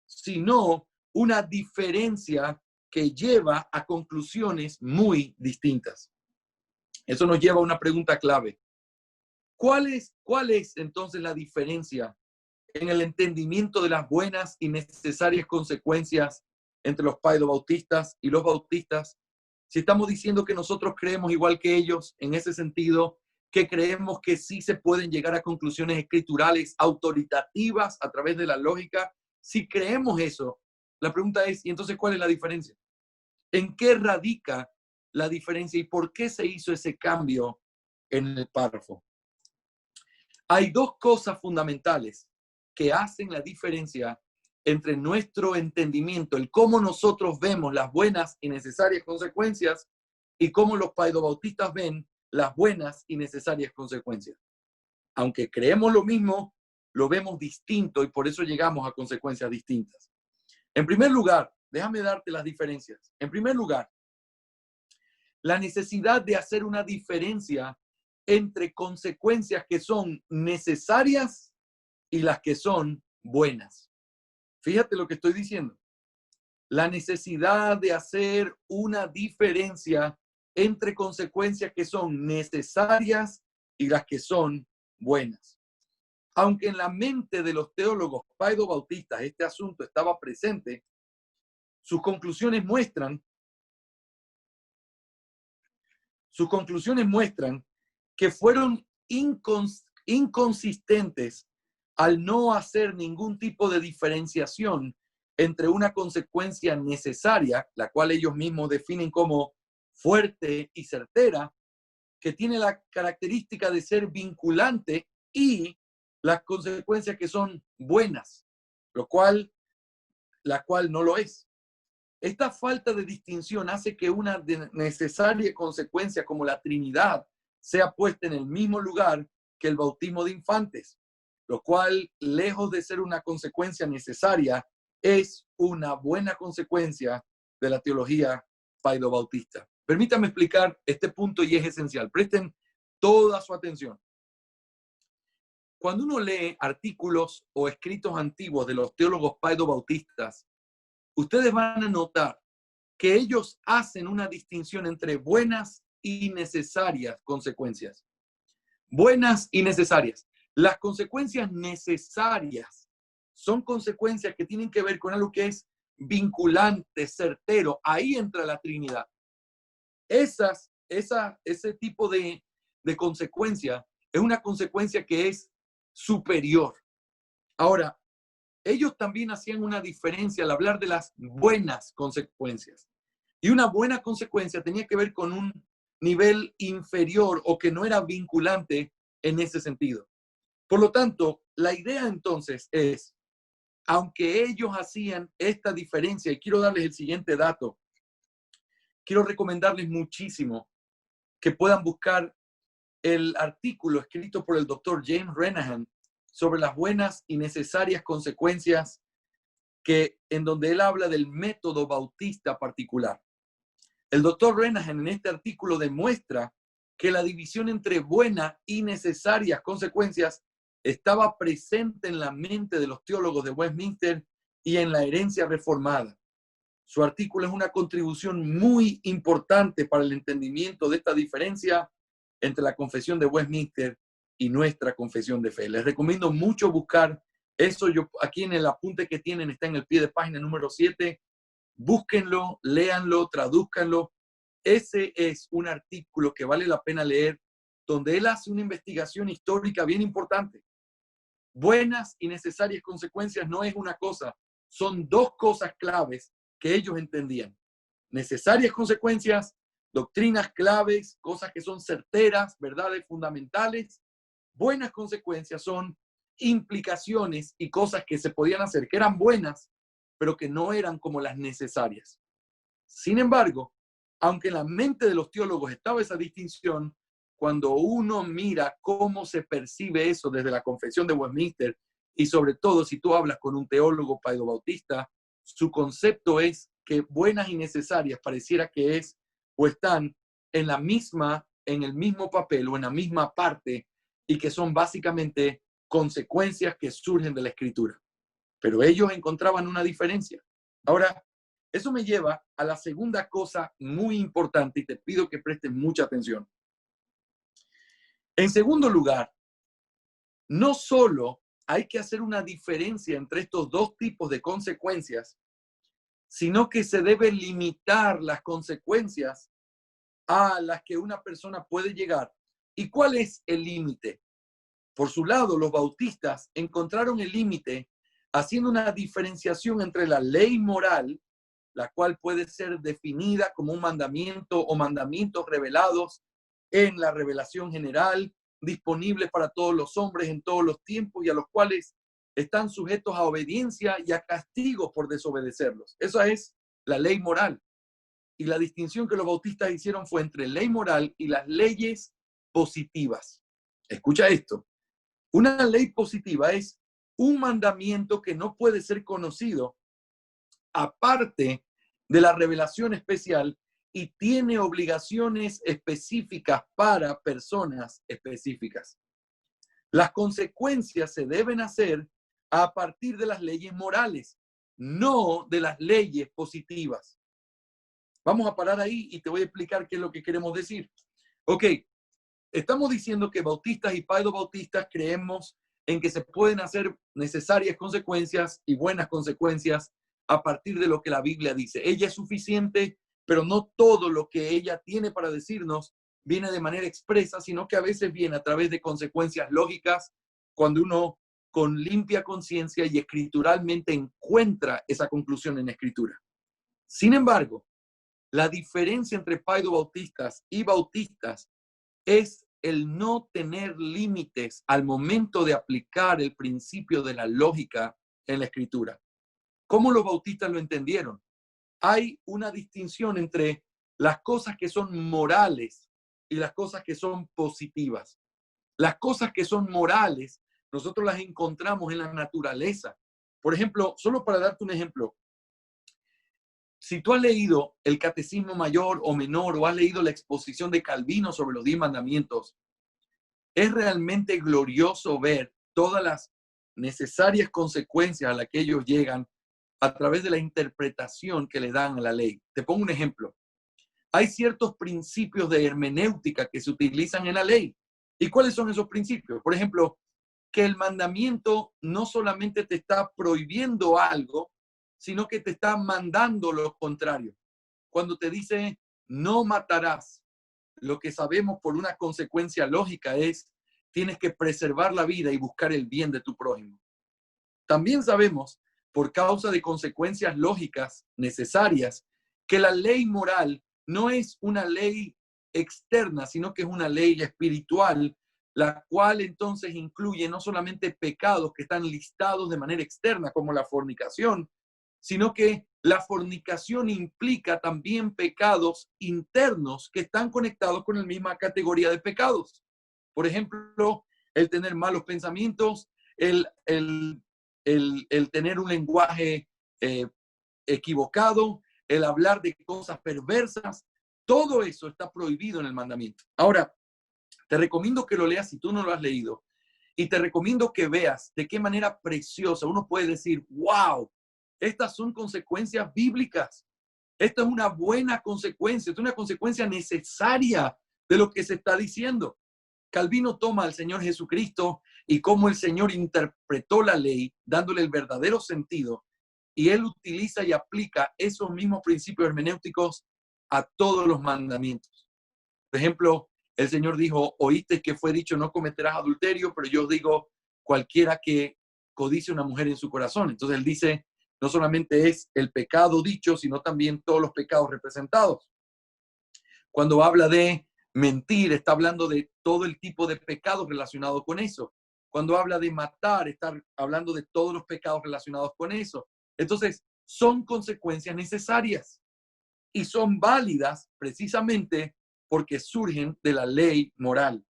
sino una diferencia que lleva a conclusiones muy distintas. Eso nos lleva a una pregunta clave. ¿Cuál es entonces la diferencia en el entendimiento de las buenas y necesarias consecuencias entre los paidobautistas y los bautistas? Si estamos diciendo que nosotros creemos igual que ellos en ese sentido, que creemos que sí se pueden llegar a conclusiones escriturales autoritativas a través de la lógica, si creemos eso, la pregunta es, ¿y entonces cuál es la diferencia? ¿En qué radica la diferencia y por qué se hizo ese cambio en el párrafo? Hay dos cosas fundamentales que hacen la diferencia entre nuestro entendimiento, el cómo nosotros vemos las buenas y necesarias consecuencias y cómo los paidobautistas ven las buenas y necesarias consecuencias. Aunque creemos lo mismo, lo vemos distinto y por eso llegamos a consecuencias distintas. En primer lugar, déjame darte las diferencias. En primer lugar, la necesidad de hacer una diferencia entre consecuencias que son necesarias y las que son buenas. Fíjate lo que estoy diciendo. La necesidad de hacer una diferencia entre consecuencias que son necesarias y las que son buenas. Aunque en la mente de los teólogos paidobautistas este asunto estaba presente, sus conclusiones muestran que fueron inconsistentes al no hacer ningún tipo de diferenciación entre una consecuencia necesaria, la cual ellos mismos definen como fuerte y certera, que tiene la característica de ser vinculante, y las consecuencias que son buenas, la cual no lo es. Esta falta de distinción hace que una necesaria consecuencia como la Trinidad sea puesta en el mismo lugar que el bautismo de infantes. lo cual, lejos de ser una consecuencia necesaria, es una buena consecuencia de la teología paido-bautista. Permítame explicar este punto y es esencial. Presten toda su atención. Cuando uno lee artículos o escritos antiguos de los teólogos paido-bautistas, ustedes van a notar que ellos hacen una distinción entre buenas y necesarias consecuencias. Buenas y necesarias. Las consecuencias necesarias son consecuencias que tienen que ver con algo que es vinculante, certero. Ahí entra la Trinidad. Ese tipo de consecuencia es una consecuencia que es superior. Ahora, ellos también hacían una diferencia al hablar de las buenas consecuencias. Y una buena consecuencia tenía que ver con un nivel inferior o que no era vinculante en ese sentido. Por lo tanto, la idea entonces es, aunque ellos hacían esta diferencia, y quiero darles el siguiente dato, quiero recomendarles muchísimo que puedan buscar el artículo escrito por el doctor James Renahan sobre las buenas y necesarias consecuencias, en donde él habla del método bautista particular. El doctor Renahan en este artículo demuestra que la división entre buenas y necesarias consecuencias estaba presente en la mente de los teólogos de Westminster y en la herencia reformada. Su artículo es una contribución muy importante para el entendimiento de esta diferencia entre la confesión de Westminster y nuestra confesión de fe. Les recomiendo mucho buscar eso. Aquí en el apunte que tienen está en el pie de página número 7. Búsquenlo, léanlo, tradúzcanlo. Ese es un artículo que vale la pena leer, donde él hace una investigación histórica bien importante. Buenas y necesarias consecuencias no es una cosa, son dos cosas claves que ellos entendían. Necesarias consecuencias, doctrinas claves, cosas que son certeras, verdades fundamentales. Buenas consecuencias son implicaciones y cosas que se podían hacer, que eran buenas, pero que no eran como las necesarias. Sin embargo, aunque en la mente de los teólogos estaba esa distinción, cuando uno mira cómo se percibe eso desde la confesión de Westminster, y sobre todo si tú hablas con un teólogo paido-bautista, su concepto es que buenas y necesarias pareciera que es o están en el mismo papel o en la misma parte, y que son básicamente consecuencias que surgen de la Escritura. Pero ellos encontraban una diferencia. Ahora, eso me lleva a la segunda cosa muy importante y te pido que presten mucha atención. En segundo lugar, no solo hay que hacer una diferencia entre estos dos tipos de consecuencias, sino que se debe limitar las consecuencias a las que una persona puede llegar. ¿Y cuál es el límite? Por su lado, los bautistas encontraron el límite haciendo una diferenciación entre la ley moral, la cual puede ser definida como un mandamiento o mandamientos revelados en la revelación general, disponibles para todos los hombres en todos los tiempos y a los cuales están sujetos a obediencia y a castigos por desobedecerlos. Esa es la ley moral. Y la distinción que los bautistas hicieron fue entre ley moral y las leyes positivas. Escucha esto. Una ley positiva es un mandamiento que no puede ser conocido aparte de la revelación especial y tiene obligaciones específicas para personas específicas. Las consecuencias se deben hacer a partir de las leyes morales, no de las leyes positivas. Vamos a parar ahí y te voy a explicar qué es lo que queremos decir. Ok, estamos diciendo que bautistas y paido-bautistas creemos en que se pueden hacer necesarias consecuencias y buenas consecuencias a partir de lo que la Biblia dice. Ella es suficiente, pero no todo lo que ella tiene para decirnos viene de manera expresa, sino que a veces viene a través de consecuencias lógicas cuando uno con limpia conciencia y escrituralmente encuentra esa conclusión en la Escritura. Sin embargo, la diferencia entre paido-bautistas y bautistas es el no tener límites al momento de aplicar el principio de la lógica en la Escritura. ¿Cómo los bautistas lo entendieron? Hay una distinción entre las cosas que son morales y las cosas que son positivas. Las cosas que son morales nosotros las encontramos en la naturaleza. Por ejemplo, solo para darte un ejemplo, si tú has leído el Catecismo Mayor o Menor o has leído la exposición de Calvino sobre los 10 mandamientos, es realmente glorioso ver todas las necesarias consecuencias a las que ellos llegan a través de la interpretación que le dan a la ley. Te pongo un ejemplo. Hay ciertos principios de hermenéutica que se utilizan en la ley. ¿Y cuáles son esos principios? Por ejemplo, que el mandamiento no solamente te está prohibiendo algo, sino que te está mandando lo contrario. Cuando te dice no matarás, lo que sabemos por una consecuencia lógica es tienes que preservar la vida y buscar el bien de tu prójimo. También sabemos, por causa de consecuencias lógicas necesarias, que la ley moral no es una ley externa, sino que es una ley espiritual, la cual entonces incluye no solamente pecados que están listados de manera externa, como la fornicación, sino que la fornicación implica también pecados internos que están conectados con la misma categoría de pecados. Por ejemplo, el tener malos pensamientos, el tener un lenguaje equivocado, el hablar de cosas perversas, todo eso está prohibido en el mandamiento. Ahora, te recomiendo que lo leas si tú no lo has leído y te recomiendo que veas de qué manera preciosa uno puede decir, wow, estas son consecuencias bíblicas. Esto es una buena consecuencia, es una consecuencia necesaria de lo que se está diciendo. Calvino toma al Señor Jesucristo y cómo el Señor interpretó la ley, dándole el verdadero sentido, y él utiliza y aplica esos mismos principios hermenéuticos a todos los mandamientos. Por ejemplo, el Señor dijo, oíste que fue dicho no cometerás adulterio, pero yo digo cualquiera que codice una mujer en su corazón. Entonces él dice, no solamente es el pecado dicho, sino también todos los pecados representados. Cuando habla de mentir, está hablando de todo el tipo de pecados relacionados con eso. Cuando habla de matar, está hablando de todos los pecados relacionados con eso. Entonces, son consecuencias necesarias y son válidas precisamente porque surgen de la ley moral.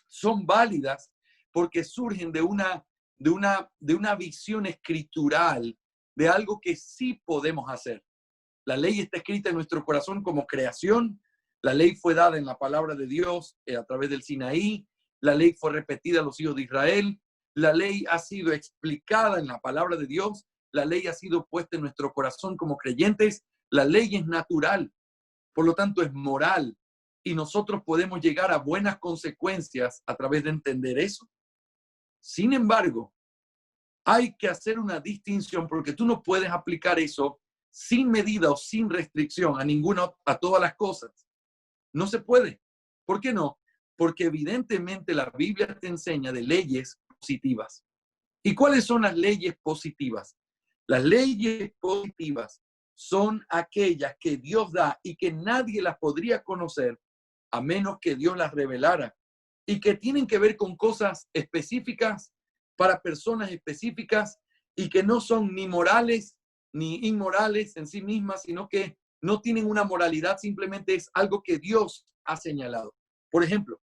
Son válidas porque surgen de una visión escritural de algo que sí podemos hacer. La ley está escrita en nuestro corazón como creación. La ley fue dada en la palabra de Dios a través del Sinaí. La ley fue repetida a los hijos de Israel. La ley ha sido explicada en la palabra de Dios. La ley ha sido puesta en nuestro corazón como creyentes. La ley es natural, por lo tanto es moral. Y nosotros podemos llegar a buenas consecuencias a través de entender eso. Sin embargo, hay que hacer una distinción porque tú no puedes aplicar eso sin medida o sin restricción a todas las cosas. No se puede. ¿Por qué no? Porque evidentemente la Biblia te enseña de leyes positivas. ¿Y cuáles son las leyes positivas? Las leyes positivas son aquellas que Dios da y que nadie las podría conocer a menos que Dios las revelara y que tienen que ver con cosas específicas para personas específicas y que no son ni morales ni inmorales en sí mismas, sino que no tienen una moralidad, simplemente es algo que Dios ha señalado. Por ejemplo,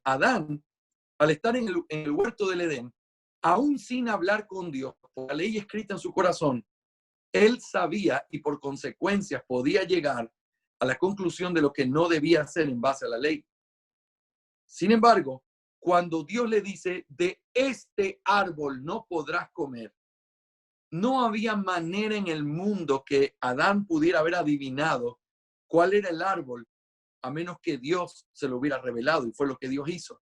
Adán, al estar en el huerto del Edén, aún sin hablar con Dios, por la ley escrita en su corazón, él sabía y por consecuencias podía llegar a la conclusión de lo que no debía hacer en base a la ley. Sin embargo, cuando Dios le dice, de este árbol no podrás comer, no había manera en el mundo que Adán pudiera haber adivinado cuál era el árbol, a menos que Dios se lo hubiera revelado, y fue lo que Dios hizo.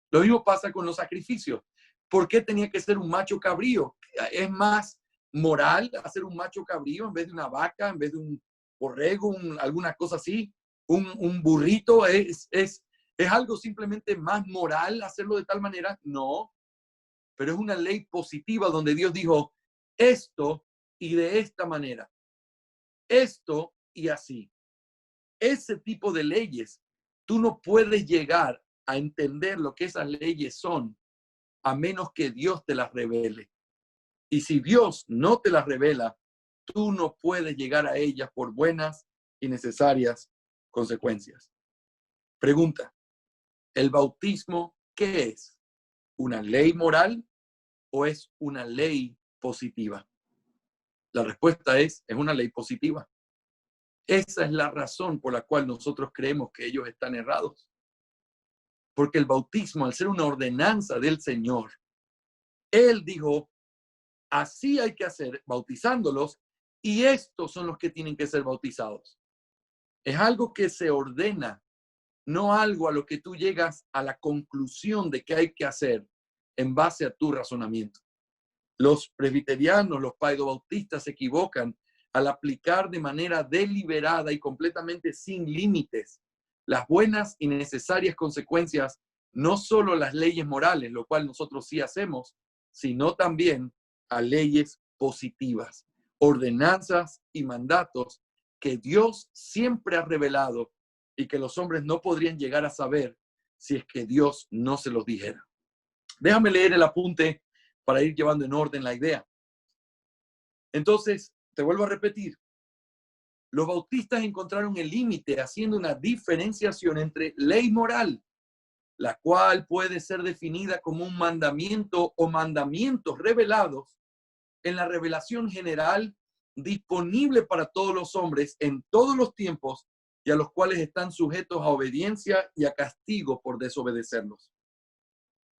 Lo mismo pasa con los sacrificios. ¿Por qué tenía que ser un macho cabrío? Es más moral hacer un macho cabrío en vez de una vaca, en vez de un borrego, alguna cosa así. Un burrito es algo simplemente más moral hacerlo de tal manera. No, pero es una ley positiva donde Dios dijo esto y de esta manera, esto y así. Ese tipo de leyes, tú no puedes llegar a entender lo que esas leyes son a menos que Dios te las revele. Y si Dios no te las revela, tú no puedes llegar a ellas por buenas y necesarias consecuencias. Pregunta, ¿el bautismo ¿qué es? ¿Una ley moral o es una ley positiva? La respuesta es una ley positiva. Esa es la razón por la cual nosotros creemos que ellos están errados. Porque el bautismo, al ser una ordenanza del Señor, Él dijo, así hay que hacer, bautizándolos, y estos son los que tienen que ser bautizados. Es algo que se ordena, no algo a lo que tú llegas a la conclusión de que hay que hacer en base a tu razonamiento. Los presbiterianos, los paedobautistas se equivocan al aplicar de manera deliberada y completamente sin límites las buenas y necesarias consecuencias, no solo a las leyes morales, lo cual nosotros sí hacemos, sino también a leyes positivas, ordenanzas y mandatos que Dios siempre ha revelado y que los hombres no podrían llegar a saber si es que Dios no se los dijera. Déjame leer el apunte para ir llevando en orden la idea. Entonces, te vuelvo a repetir, los bautistas encontraron el límite haciendo una diferenciación entre ley moral, la cual puede ser definida como un mandamiento o mandamientos revelados en la revelación general disponible para todos los hombres en todos los tiempos y a los cuales están sujetos a obediencia y a castigo por desobedecerlos.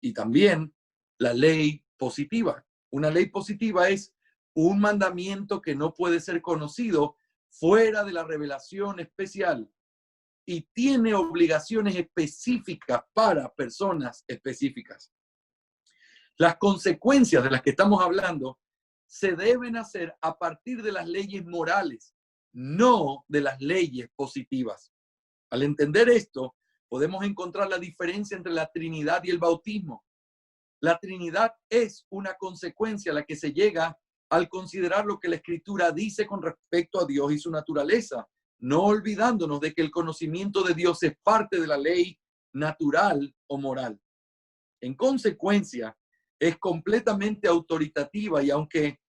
Y también la ley positiva. Una ley positiva es un mandamiento que no puede ser conocido fuera de la revelación especial y tiene obligaciones específicas para personas específicas. Las consecuencias de las que estamos hablando se deben hacer a partir de las leyes morales, no de las leyes positivas. Al entender esto, podemos encontrar la diferencia entre la Trinidad y el bautismo. La Trinidad es una consecuencia a la que se llega al considerar lo que la Escritura dice con respecto a Dios y su naturaleza, no olvidándonos de que el conocimiento de Dios es parte de la ley natural o moral. En consecuencia, es completamente autoritativa y aunque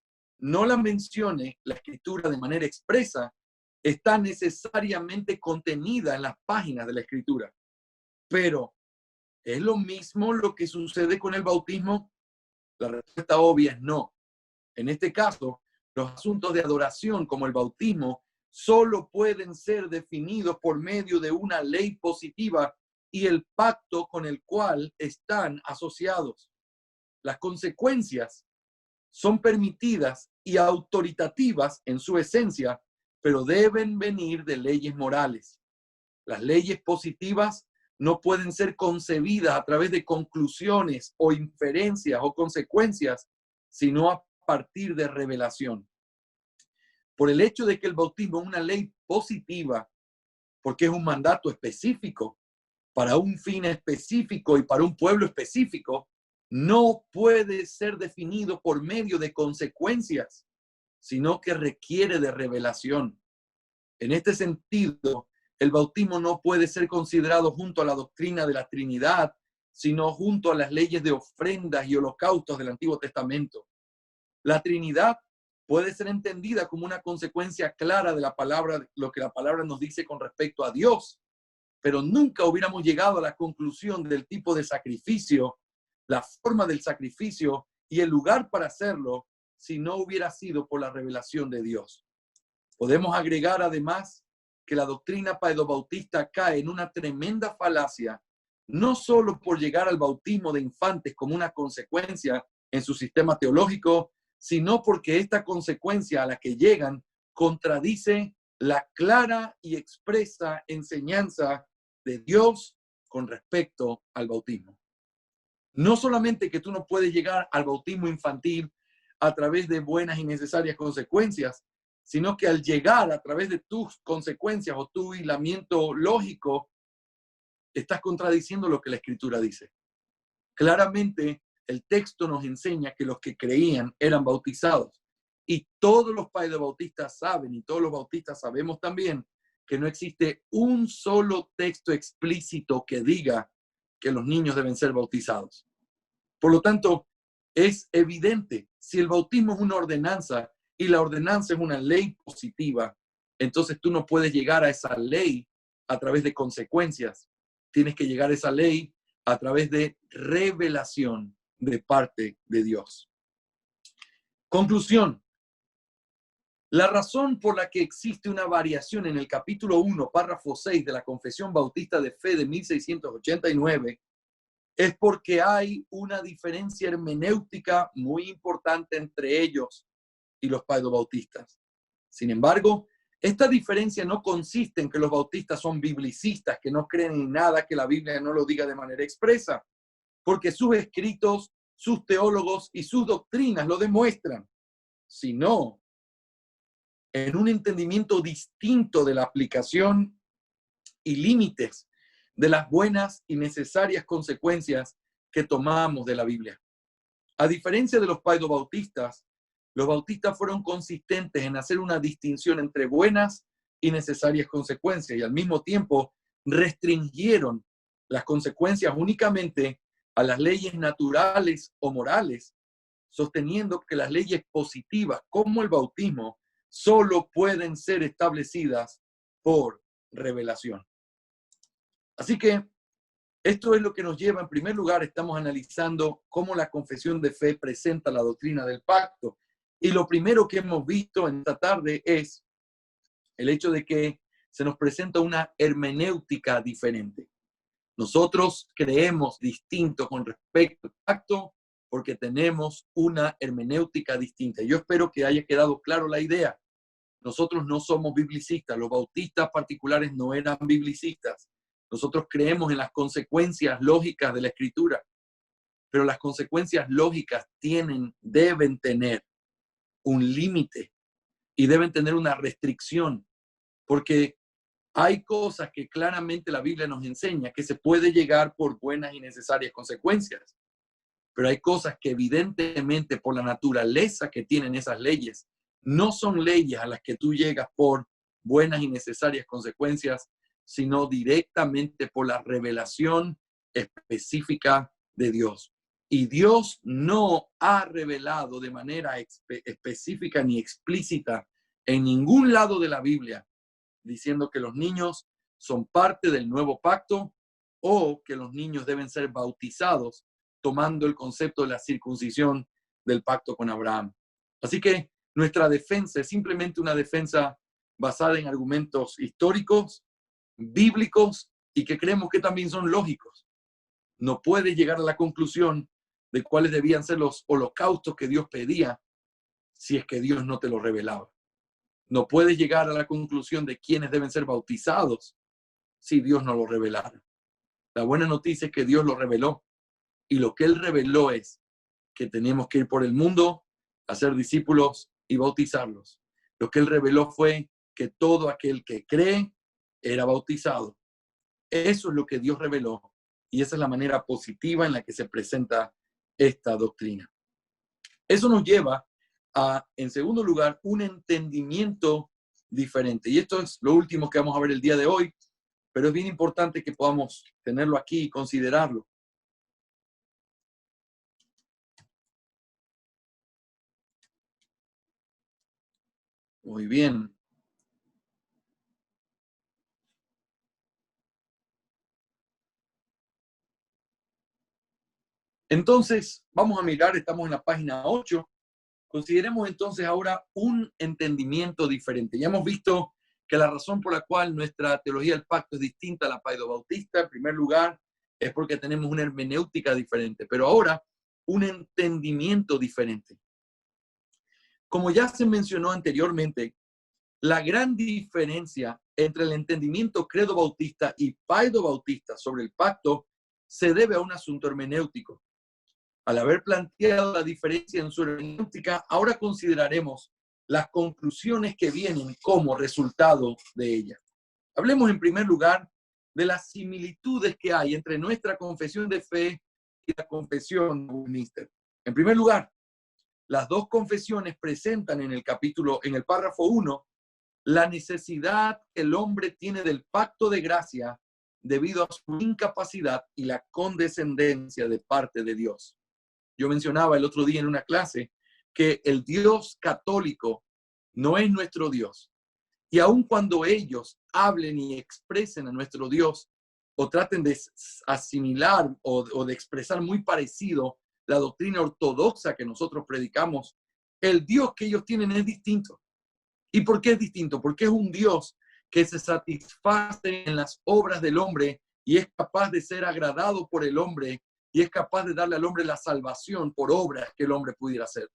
no la mencione la Escritura de manera expresa, está necesariamente contenida en las páginas de la Escritura. Pero, ¿es lo mismo lo que sucede con el bautismo? La respuesta obvia es no. En este caso, los asuntos de adoración como el bautismo solo pueden ser definidos por medio de una ley positiva y el pacto con el cual están asociados. Las consecuencias son permitidas y autoritativas en su esencia, pero deben venir de leyes morales. Las leyes positivas no pueden ser concebidas a través de conclusiones o inferencias o consecuencias, sino a partir de revelación. Por el hecho de que el bautismo es una ley positiva, porque es un mandato específico, para un fin específico y para un pueblo específico, no puede ser definido por medio de consecuencias, sino que requiere de revelación. En este sentido, el bautismo no puede ser considerado junto a la doctrina de la Trinidad, sino junto a las leyes de ofrendas y holocaustos del Antiguo Testamento. La Trinidad puede ser entendida como una consecuencia clara de la palabra, lo que la palabra nos dice con respecto a Dios, pero nunca hubiéramos llegado a la conclusión del tipo de sacrificio, la forma del sacrificio y el lugar para hacerlo si no hubiera sido por la revelación de Dios. Podemos agregar además que la doctrina paedobautista cae en una tremenda falacia, no solo por llegar al bautismo de infantes como una consecuencia en su sistema teológico, sino porque esta consecuencia a la que llegan contradice la clara y expresa enseñanza de Dios con respecto al bautismo. No solamente que tú no puedes llegar al bautismo infantil a través de buenas y necesarias consecuencias, sino que al llegar a través de tus consecuencias o tu hilamiento lógico, estás contradiciendo lo que la Escritura dice. Claramente, el texto nos enseña que los que creían eran bautizados. Y todos los paedobautistas saben, y todos los bautistas sabemos también, que no existe un solo texto explícito que diga que los niños deben ser bautizados. Por lo tanto, es evidente, si el bautismo es una ordenanza y la ordenanza es una ley positiva, entonces tú no puedes llegar a esa ley a través de consecuencias. Tienes que llegar a esa ley a través de revelación de parte de Dios. Conclusión. La razón por la que existe una variación en el capítulo 1, párrafo 6 de la Confesión Bautista de Fe de 1689 es porque hay una diferencia hermenéutica muy importante entre ellos y los paidobautistas. Sin embargo, esta diferencia no consiste en que los bautistas son biblicistas, que no creen en nada que la Biblia no lo diga de manera expresa, porque sus escritos, sus teólogos y sus doctrinas lo demuestran, sino en un entendimiento distinto de la aplicación y límites de las buenas y necesarias consecuencias que tomamos de la Biblia. A diferencia de los paidobautistas, los bautistas fueron consistentes en hacer una distinción entre buenas y necesarias consecuencias y al mismo tiempo restringieron las consecuencias únicamente a las leyes naturales o morales, sosteniendo que las leyes positivas como el bautismo solo pueden ser establecidas por revelación. Así que esto es lo que nos lleva, en primer lugar, estamos analizando cómo la confesión de fe presenta la doctrina del pacto. Y lo primero que hemos visto en esta tarde es el hecho de que se nos presenta una hermenéutica diferente. Nosotros creemos distinto con respecto al pacto porque tenemos una hermenéutica distinta. Yo espero que haya quedado claro la idea. Nosotros no somos biblicistas, los bautistas particulares no eran biblicistas. Nosotros creemos en las consecuencias lógicas de la Escritura, pero las consecuencias lógicas deben tener un límite y deben tener una restricción, porque hay cosas que claramente la Biblia nos enseña que se puede llegar por buenas y necesarias consecuencias, pero hay cosas que evidentemente por la naturaleza que tienen esas leyes, no son leyes a las que tú llegas por buenas y necesarias consecuencias, sino directamente por la revelación específica de Dios. Y Dios no ha revelado de manera específica ni explícita en ningún lado de la Biblia, diciendo que los niños son parte del nuevo pacto o que los niños deben ser bautizados, tomando el concepto de la circuncisión del pacto con Abraham. Así que nuestra defensa es simplemente una defensa basada en argumentos históricos, bíblicos y que creemos que también son lógicos. No puedes llegar a la conclusión de cuáles debían ser los holocaustos que Dios pedía si es que Dios no te lo revelaba. No puedes llegar a la conclusión de quiénes deben ser bautizados si Dios no lo revelara. La buena noticia es que Dios lo reveló y lo que Él reveló es que tenemos que ir por el mundo, hacer discípulos y bautizarlos. Lo que Él reveló fue que todo aquel que cree era bautizado. Eso es lo que Dios reveló y esa es la manera positiva en la que se presenta esta doctrina. Eso nos lleva a, en segundo lugar, un entendimiento diferente. Y esto es lo último que vamos a ver el día de hoy, pero es bien importante que podamos tenerlo aquí y considerarlo. Muy bien. Entonces, vamos a mirar, estamos en la página 8. Consideremos entonces ahora un entendimiento diferente. Ya hemos visto que la razón por la cual nuestra teología del pacto es distinta a la paidobautista, en primer lugar, es porque tenemos una hermenéutica diferente, pero ahora un entendimiento diferente. Como ya se mencionó anteriormente, la gran diferencia entre el entendimiento credo bautista y paidobautista sobre el pacto se debe a un asunto hermenéutico. Al haber planteado la diferencia en su hermenéutica, ahora consideraremos las conclusiones que vienen como resultado de ella. Hablemos en primer lugar de las similitudes que hay entre nuestra confesión de fe y la confesión de Westminster. En primer lugar, las dos confesiones presentan en el párrafo 1, la necesidad que el hombre tiene del pacto de gracia debido a su incapacidad y la condescendencia de parte de Dios. Yo mencionaba el otro día en una clase que el Dios católico no es nuestro Dios. Y aun cuando ellos hablen y expresen a nuestro Dios, o traten de asimilar o de expresar muy parecido la doctrina ortodoxa que nosotros predicamos, el Dios que ellos tienen es distinto. ¿Y por qué es distinto? Porque es un Dios que se satisface en las obras del hombre y es capaz de ser agradado por el hombre y es capaz de darle al hombre la salvación por obras que el hombre pudiera hacer.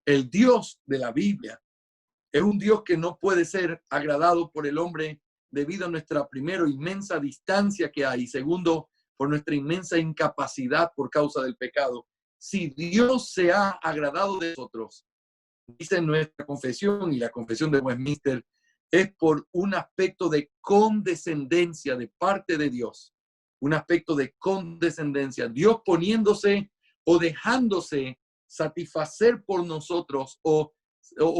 El Dios de la Biblia es un Dios que no puede ser agradado por el hombre debido a nuestra, primero, inmensa distancia que hay, y segundo, por nuestra inmensa incapacidad por causa del pecado. Si Dios se ha agradado de nosotros, dice nuestra confesión y la confesión de Westminster, es por un aspecto de condescendencia de parte de Dios, un aspecto de condescendencia, Dios poniéndose o dejándose satisfacer por nosotros o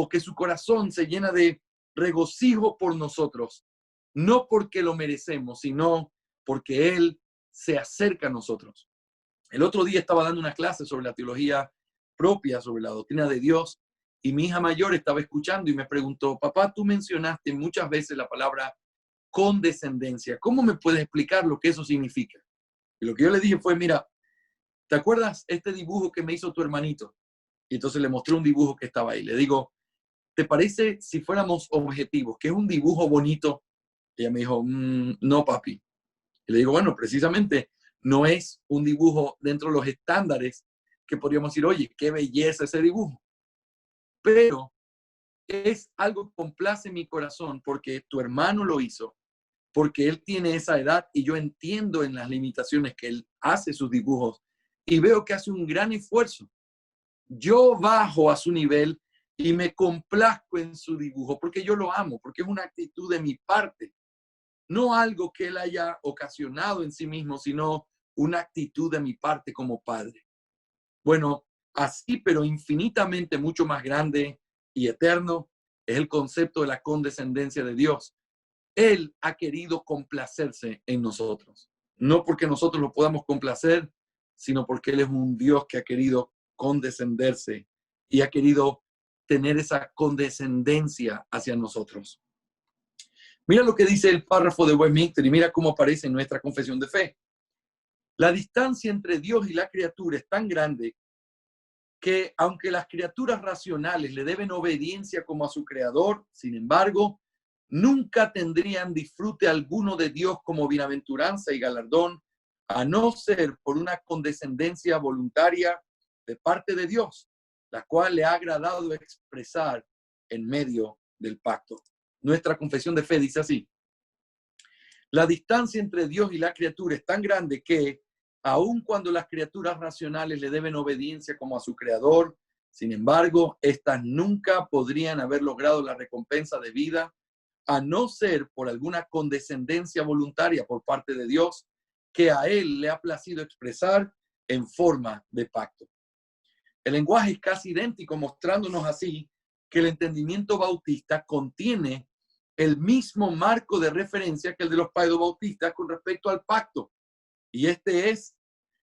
que su corazón se llena de regocijo por nosotros, no porque lo merecemos, sino porque Él se acerca a nosotros. El otro día estaba dando una clase sobre la teología propia, sobre la doctrina de Dios, y mi hija mayor estaba escuchando y me preguntó, papá, tú mencionaste muchas veces la palabra condescendencia. ¿Cómo me puedes explicar lo que eso significa? Y lo que yo le dije fue, mira, ¿te acuerdas este dibujo que me hizo tu hermanito? Y entonces le mostré un dibujo que estaba ahí. Le digo, ¿te parece si fuéramos objetivos, que es un dibujo bonito? Y ella me dijo, no, papi. Y le digo, bueno, precisamente no es un dibujo dentro de los estándares que podríamos decir, oye, qué belleza ese dibujo. Pero es algo que complace mi corazón porque tu hermano lo hizo, porque él tiene esa edad y yo entiendo en las limitaciones que él hace sus dibujos y veo que hace un gran esfuerzo. Yo bajo a su nivel y me complazco en su dibujo porque yo lo amo, porque es una actitud de mi parte, no algo que él haya ocasionado en sí mismo, sino una actitud de mi parte como padre. Bueno, así, pero infinitamente mucho más grande y eterno, es el concepto de la condescendencia de Dios. Él ha querido complacerse en nosotros. No porque nosotros lo podamos complacer, sino porque Él es un Dios que ha querido condescenderse y ha querido tener esa condescendencia hacia nosotros. Mira lo que dice el párrafo de Westminster y mira cómo aparece en nuestra confesión de fe. La distancia entre Dios y la criatura es tan grande que aunque las criaturas racionales le deben obediencia como a su creador, sin embargo, nunca tendrían disfrute alguno de Dios como bienaventuranza y galardón, a no ser por una condescendencia voluntaria de parte de Dios, la cual le ha agradado expresar en medio del pacto. Nuestra confesión de fe dice así: la distancia entre Dios y la criatura es tan grande que, aun cuando las criaturas racionales le deben obediencia como a su creador, sin embargo, éstas nunca podrían haber logrado la recompensa de vida, a no ser por alguna condescendencia voluntaria por parte de Dios, que a Él le ha placido expresar en forma de pacto. El lenguaje es casi idéntico, mostrándonos así que el entendimiento bautista contiene el mismo marco de referencia que el de los paedobautistas con respecto al pacto. Y este es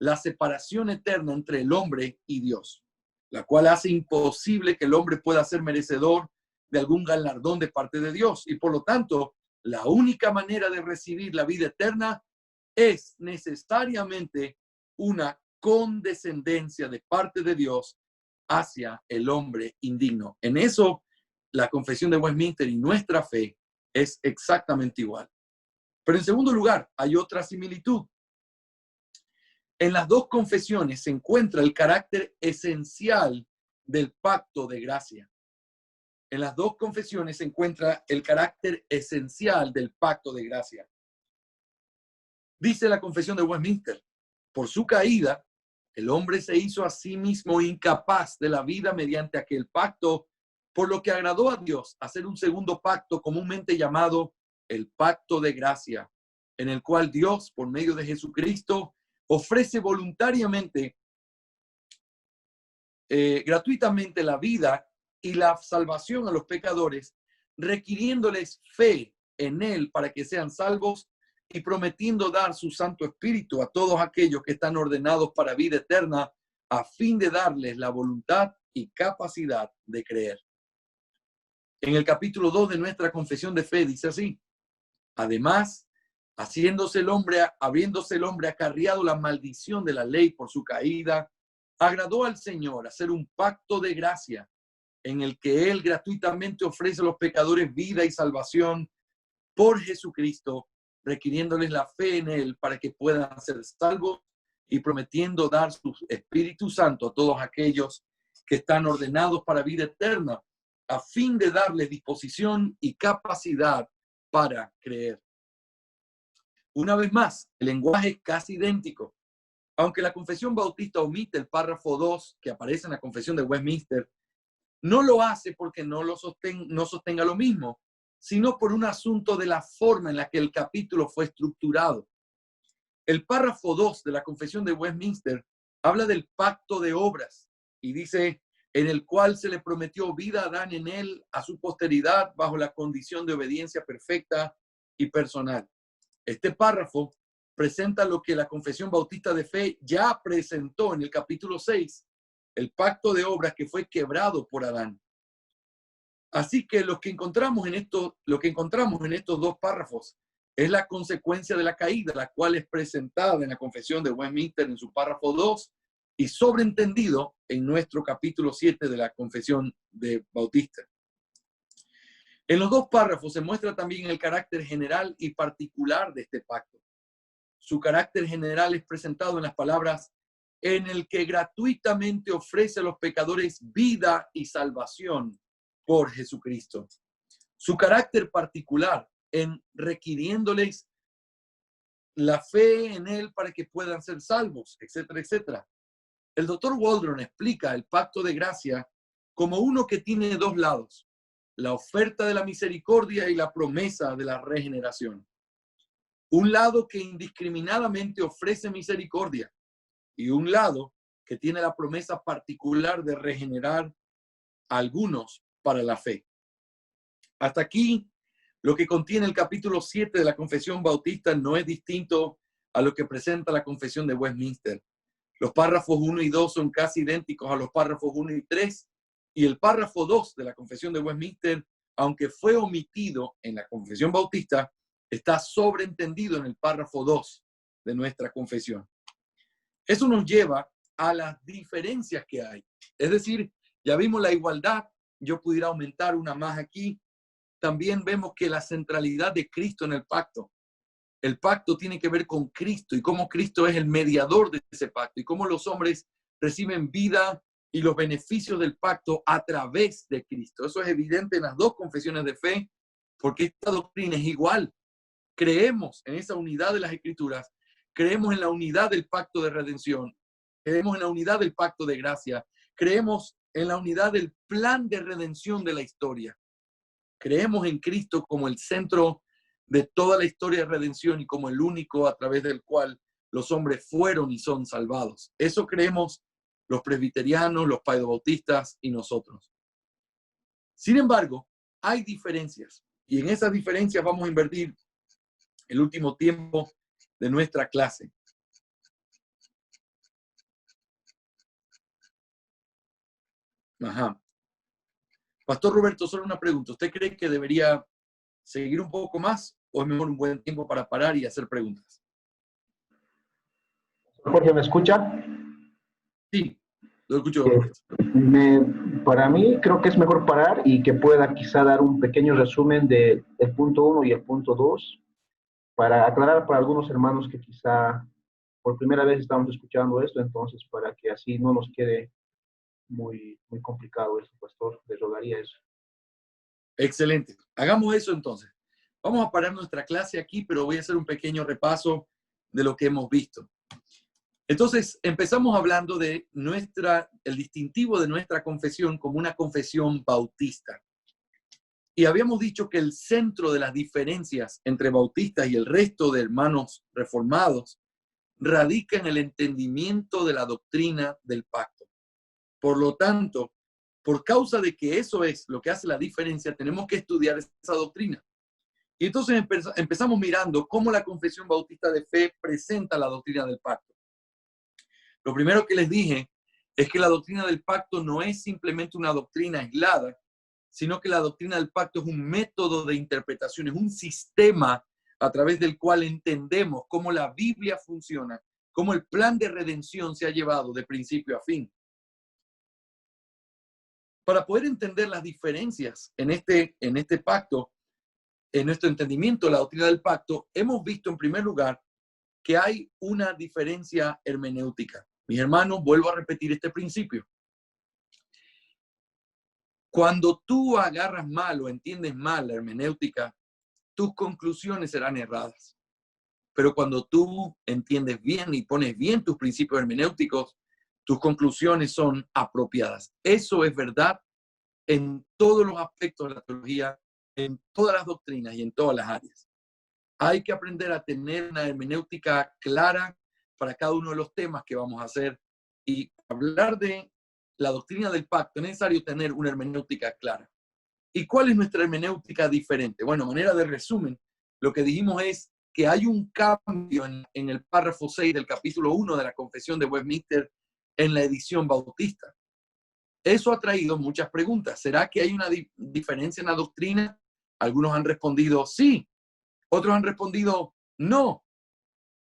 la separación eterna entre el hombre y Dios, la cual hace imposible que el hombre pueda ser merecedor de algún galardón de parte de Dios. Y por lo tanto, la única manera de recibir la vida eterna es necesariamente una condescendencia de parte de Dios hacia el hombre indigno. En eso, la confesión de Westminster y nuestra fe es exactamente igual. Pero en segundo lugar, hay otra similitud. En las dos confesiones se encuentra el carácter esencial del pacto de gracia. En las dos confesiones se encuentra el carácter esencial del pacto de gracia. Dice la confesión de Westminster: por su caída, el hombre se hizo a sí mismo incapaz de la vida mediante aquel pacto, por lo que agradó a Dios hacer un segundo pacto comúnmente llamado el pacto de gracia, en el cual Dios, por medio de Jesucristo, ofrece voluntariamente, gratuitamente la vida y la salvación a los pecadores, requiriéndoles fe en Él para que sean salvos y prometiendo dar su Santo Espíritu a todos aquellos que están ordenados para vida eterna, a fin de darles la voluntad y capacidad de creer. En el capítulo 2 de nuestra confesión de fe dice así: además, Habiéndose el hombre acarreado la maldición de la ley por su caída, agradó al Señor hacer un pacto de gracia en el que Él gratuitamente ofrece a los pecadores vida y salvación por Jesucristo, requiriéndoles la fe en Él para que puedan ser salvos y prometiendo dar su Espíritu Santo a todos aquellos que están ordenados para vida eterna, a fin de darles disposición y capacidad para creer. Una vez más, el lenguaje es casi idéntico. Aunque la Confesión Bautista omite el párrafo 2 que aparece en la Confesión de Westminster, no lo hace porque no sostenga lo mismo, sino por un asunto de la forma en la que el capítulo fue estructurado. El párrafo 2 de la Confesión de Westminster habla del pacto de obras y dice, en el cual se le prometió vida a Adán en él, a su posteridad, bajo la condición de obediencia perfecta y personal. Este párrafo presenta lo que la Confesión Bautista de Fe ya presentó en el capítulo 6, el pacto de obras que fue quebrado por Adán. Así que lo que encontramos en estos dos párrafos es la consecuencia de la caída, la cual es presentada en la Confesión de Westminster en su párrafo 2 y sobreentendido en nuestro capítulo 7 de la Confesión de Bautista. En los dos párrafos se muestra también el carácter general y particular de este pacto. Su carácter general es presentado en las palabras en el que gratuitamente ofrece a los pecadores vida y salvación por Jesucristo. Su carácter particular en requiriéndoles la fe en Él para que puedan ser salvos, etcétera, etcétera. El doctor Waldron explica el pacto de gracia como uno que tiene dos lados, la oferta de la misericordia y la promesa de la regeneración. Un lado que indiscriminadamente ofrece misericordia y un lado que tiene la promesa particular de regenerar a algunos para la fe. Hasta aquí, lo que contiene el capítulo 7 de la Confesión Bautista no es distinto a lo que presenta la Confesión de Westminster. Los párrafos 1 y 2 son casi idénticos a los párrafos 1 y 3, y el párrafo 2 de la Confesión de Westminster, aunque fue omitido en la Confesión Bautista, está sobreentendido en el párrafo 2 de nuestra confesión. Eso nos lleva a las diferencias que hay. Es decir, ya vimos la igualdad, yo pudiera aumentar una más aquí. También vemos que la centralidad de Cristo en el pacto. El pacto tiene que ver con Cristo y cómo Cristo es el mediador de ese pacto y cómo los hombres reciben vida y los beneficios del pacto a través de Cristo. Eso es evidente en las dos confesiones de fe, porque esta doctrina es igual. Creemos en esa unidad de las Escrituras, creemos en la unidad del pacto de redención, creemos en la unidad del pacto de gracia, creemos en la unidad del plan de redención de la historia. Creemos en Cristo como el centro de toda la historia de redención y como el único a través del cual los hombres fueron y son salvados. Eso creemos los presbiterianos, los paedobautistas y nosotros. Sin embargo, hay diferencias y en esas diferencias vamos a invertir el último tiempo de nuestra clase. Ajá. Pastor Roberto, solo una pregunta. ¿Usted cree que debería seguir un poco más o es mejor un buen tiempo para parar y hacer preguntas? Jorge, ¿me escucha? Sí, lo escucho, Roberto. Para mí creo que es mejor parar y que pueda quizá dar un pequeño resumen del punto 1 y el punto 2 para aclarar para algunos hermanos que quizá por primera vez estamos escuchando esto, entonces para que así no nos quede muy complicado esto, pastor, le rogaría eso. Excelente. Hagamos eso entonces. Vamos a parar nuestra clase aquí, pero voy a hacer un pequeño repaso de lo que hemos visto. Entonces, empezamos hablando de el distintivo de nuestra confesión como una confesión bautista. Y habíamos dicho que el centro de las diferencias entre bautistas y el resto de hermanos reformados radica en el entendimiento de la doctrina del pacto. Por lo tanto, por causa de que eso es lo que hace la diferencia, tenemos que estudiar esa doctrina. Y entonces empezamos mirando cómo la confesión bautista de fe presenta la doctrina del pacto. Lo primero que les dije es que la doctrina del pacto no es simplemente una doctrina aislada, sino que la doctrina del pacto es un método de interpretación, es un sistema a través del cual entendemos cómo la Biblia funciona, cómo el plan de redención se ha llevado de principio a fin. Para poder entender las diferencias en este pacto, en nuestro entendimiento de la doctrina del pacto, hemos visto en primer lugar que hay una diferencia hermenéutica. Mis hermanos, vuelvo a repetir este principio. Cuando tú agarras mal o entiendes mal la hermenéutica, tus conclusiones serán erradas. Pero cuando tú entiendes bien y pones bien tus principios hermenéuticos, tus conclusiones son apropiadas. Eso es verdad en todos los aspectos de la teología, en todas las doctrinas y en todas las áreas. Hay que aprender a tener una hermenéutica clara para cada uno de los temas que vamos a hacer. Y hablar de la doctrina del pacto es necesario tener una hermenéutica clara. ¿Y cuál es nuestra hermenéutica diferente? Bueno, manera de resumen, lo que dijimos es que hay un cambio en el párrafo 6 del capítulo 1 de la Confesión de Westminster en la edición bautista. Eso ha traído muchas preguntas. ¿Será que hay una diferencia en la doctrina? Algunos han respondido sí, otros han respondido no.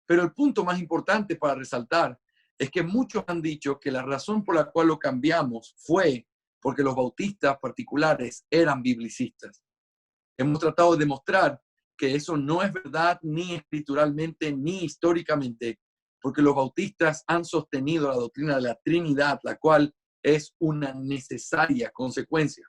Pero el punto más importante para resaltar es que muchos han dicho que la razón por la cual lo cambiamos fue porque los bautistas particulares eran biblicistas. Hemos tratado de demostrar que eso no es verdad ni escrituralmente ni históricamente, porque los bautistas han sostenido la doctrina de la Trinidad, la cual es una necesaria consecuencia.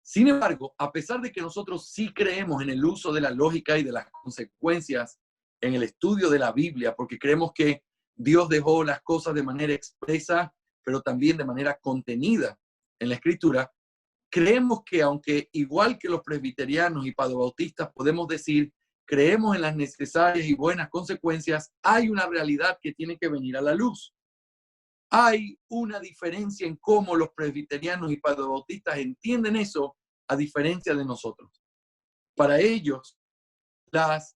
Sin embargo, a pesar de que nosotros sí creemos en el uso de la lógica y de las consecuencias en el estudio de la Biblia, porque creemos que Dios dejó las cosas de manera expresa, pero también de manera contenida en la Escritura, creemos que aunque igual que los presbiterianos y padobautistas podemos decir, creemos en las necesarias y buenas consecuencias, hay una realidad que tiene que venir a la luz. Hay una diferencia en cómo los presbiterianos y padobautistas entienden eso, a diferencia de nosotros. Para ellos, las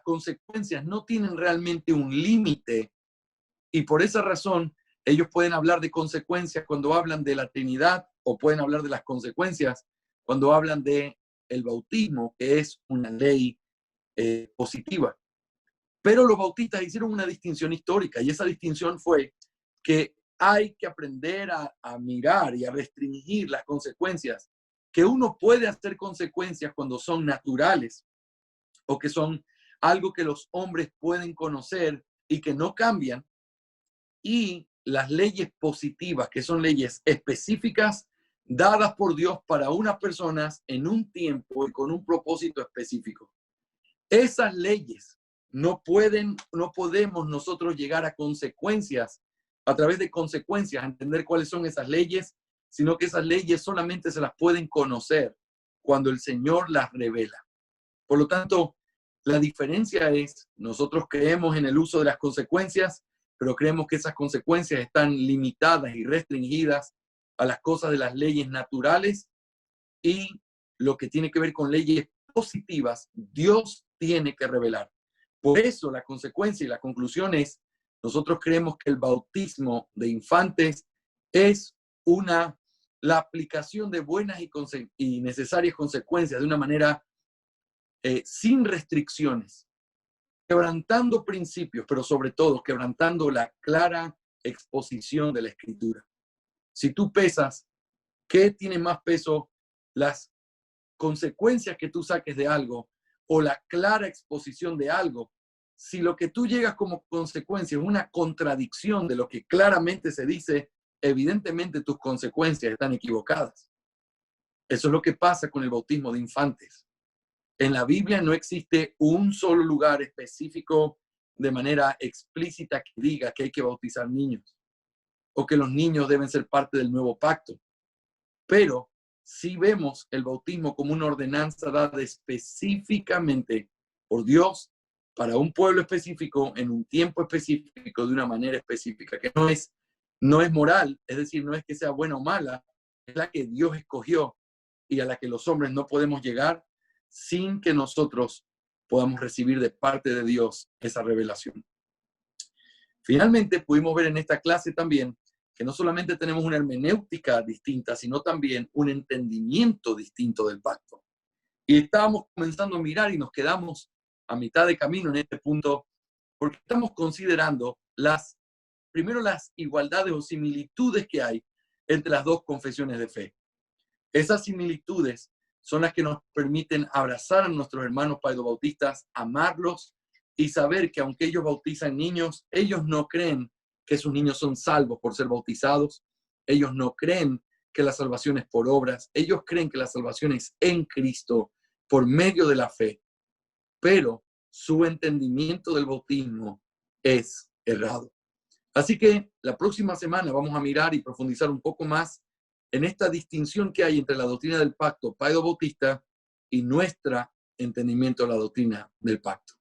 consecuencias no tienen realmente un límite y por esa razón ellos pueden hablar de consecuencias cuando hablan de la Trinidad o pueden hablar de las consecuencias cuando hablan de el bautismo, que es una ley positiva. Pero los bautistas hicieron una distinción histórica y esa distinción fue que hay que aprender a mirar y a restringir las consecuencias, que uno puede hacer consecuencias cuando son naturales o que son algo que los hombres pueden conocer y que no cambian, y las leyes positivas, que son leyes específicas dadas por Dios para unas personas en un tiempo y con un propósito específico. Esas leyes no podemos nosotros llegar a consecuencias, a través de consecuencias, a entender cuáles son esas leyes, sino que esas leyes solamente se las pueden conocer cuando el Señor las revela. Por lo tanto, la diferencia es, nosotros creemos en el uso de las consecuencias, pero creemos que esas consecuencias están limitadas y restringidas a las cosas de las leyes naturales, y lo que tiene que ver con leyes positivas, Dios tiene que revelar. Por eso la consecuencia y la conclusión es, nosotros creemos que el bautismo de infantes es la aplicación de buenas y necesarias consecuencias de una manera sin restricciones, quebrantando principios, pero sobre todo quebrantando la clara exposición de la Escritura. Si tú pesas, ¿qué tiene más peso? Las consecuencias que tú saques de algo o la clara exposición de algo. Si lo que tú llegas como consecuencia es una contradicción de lo que claramente se dice, evidentemente tus consecuencias están equivocadas. Eso es lo que pasa con el bautismo de infantes. En la Biblia no existe un solo lugar específico de manera explícita que diga que hay que bautizar niños o que los niños deben ser parte del nuevo pacto. Pero sí vemos el bautismo como una ordenanza dada específicamente por Dios para un pueblo específico, en un tiempo específico, de una manera específica, que no es moral, es decir, no es que sea buena o mala, es la que Dios escogió y a la que los hombres no podemos llegar sin que nosotros podamos recibir de parte de Dios esa revelación. Finalmente, pudimos ver en esta clase también que no solamente tenemos una hermenéutica distinta, sino también un entendimiento distinto del pacto. Y estábamos comenzando a mirar y nos quedamos a mitad de camino en este punto, porque estamos considerando primero las igualdades o similitudes que hay entre las dos confesiones de fe. Esas similitudes son las que nos permiten abrazar a nuestros hermanos paidobautistas, amarlos y saber que aunque ellos bautizan niños, ellos no creen que sus niños son salvos por ser bautizados. Ellos no creen que la salvación es por obras. Ellos creen que la salvación es en Cristo por medio de la fe. Pero su entendimiento del bautismo es errado. Así que la próxima semana vamos a mirar y profundizar un poco más en esta distinción que hay entre la doctrina del pacto paido-bautista y nuestro entendimiento de la doctrina del pacto.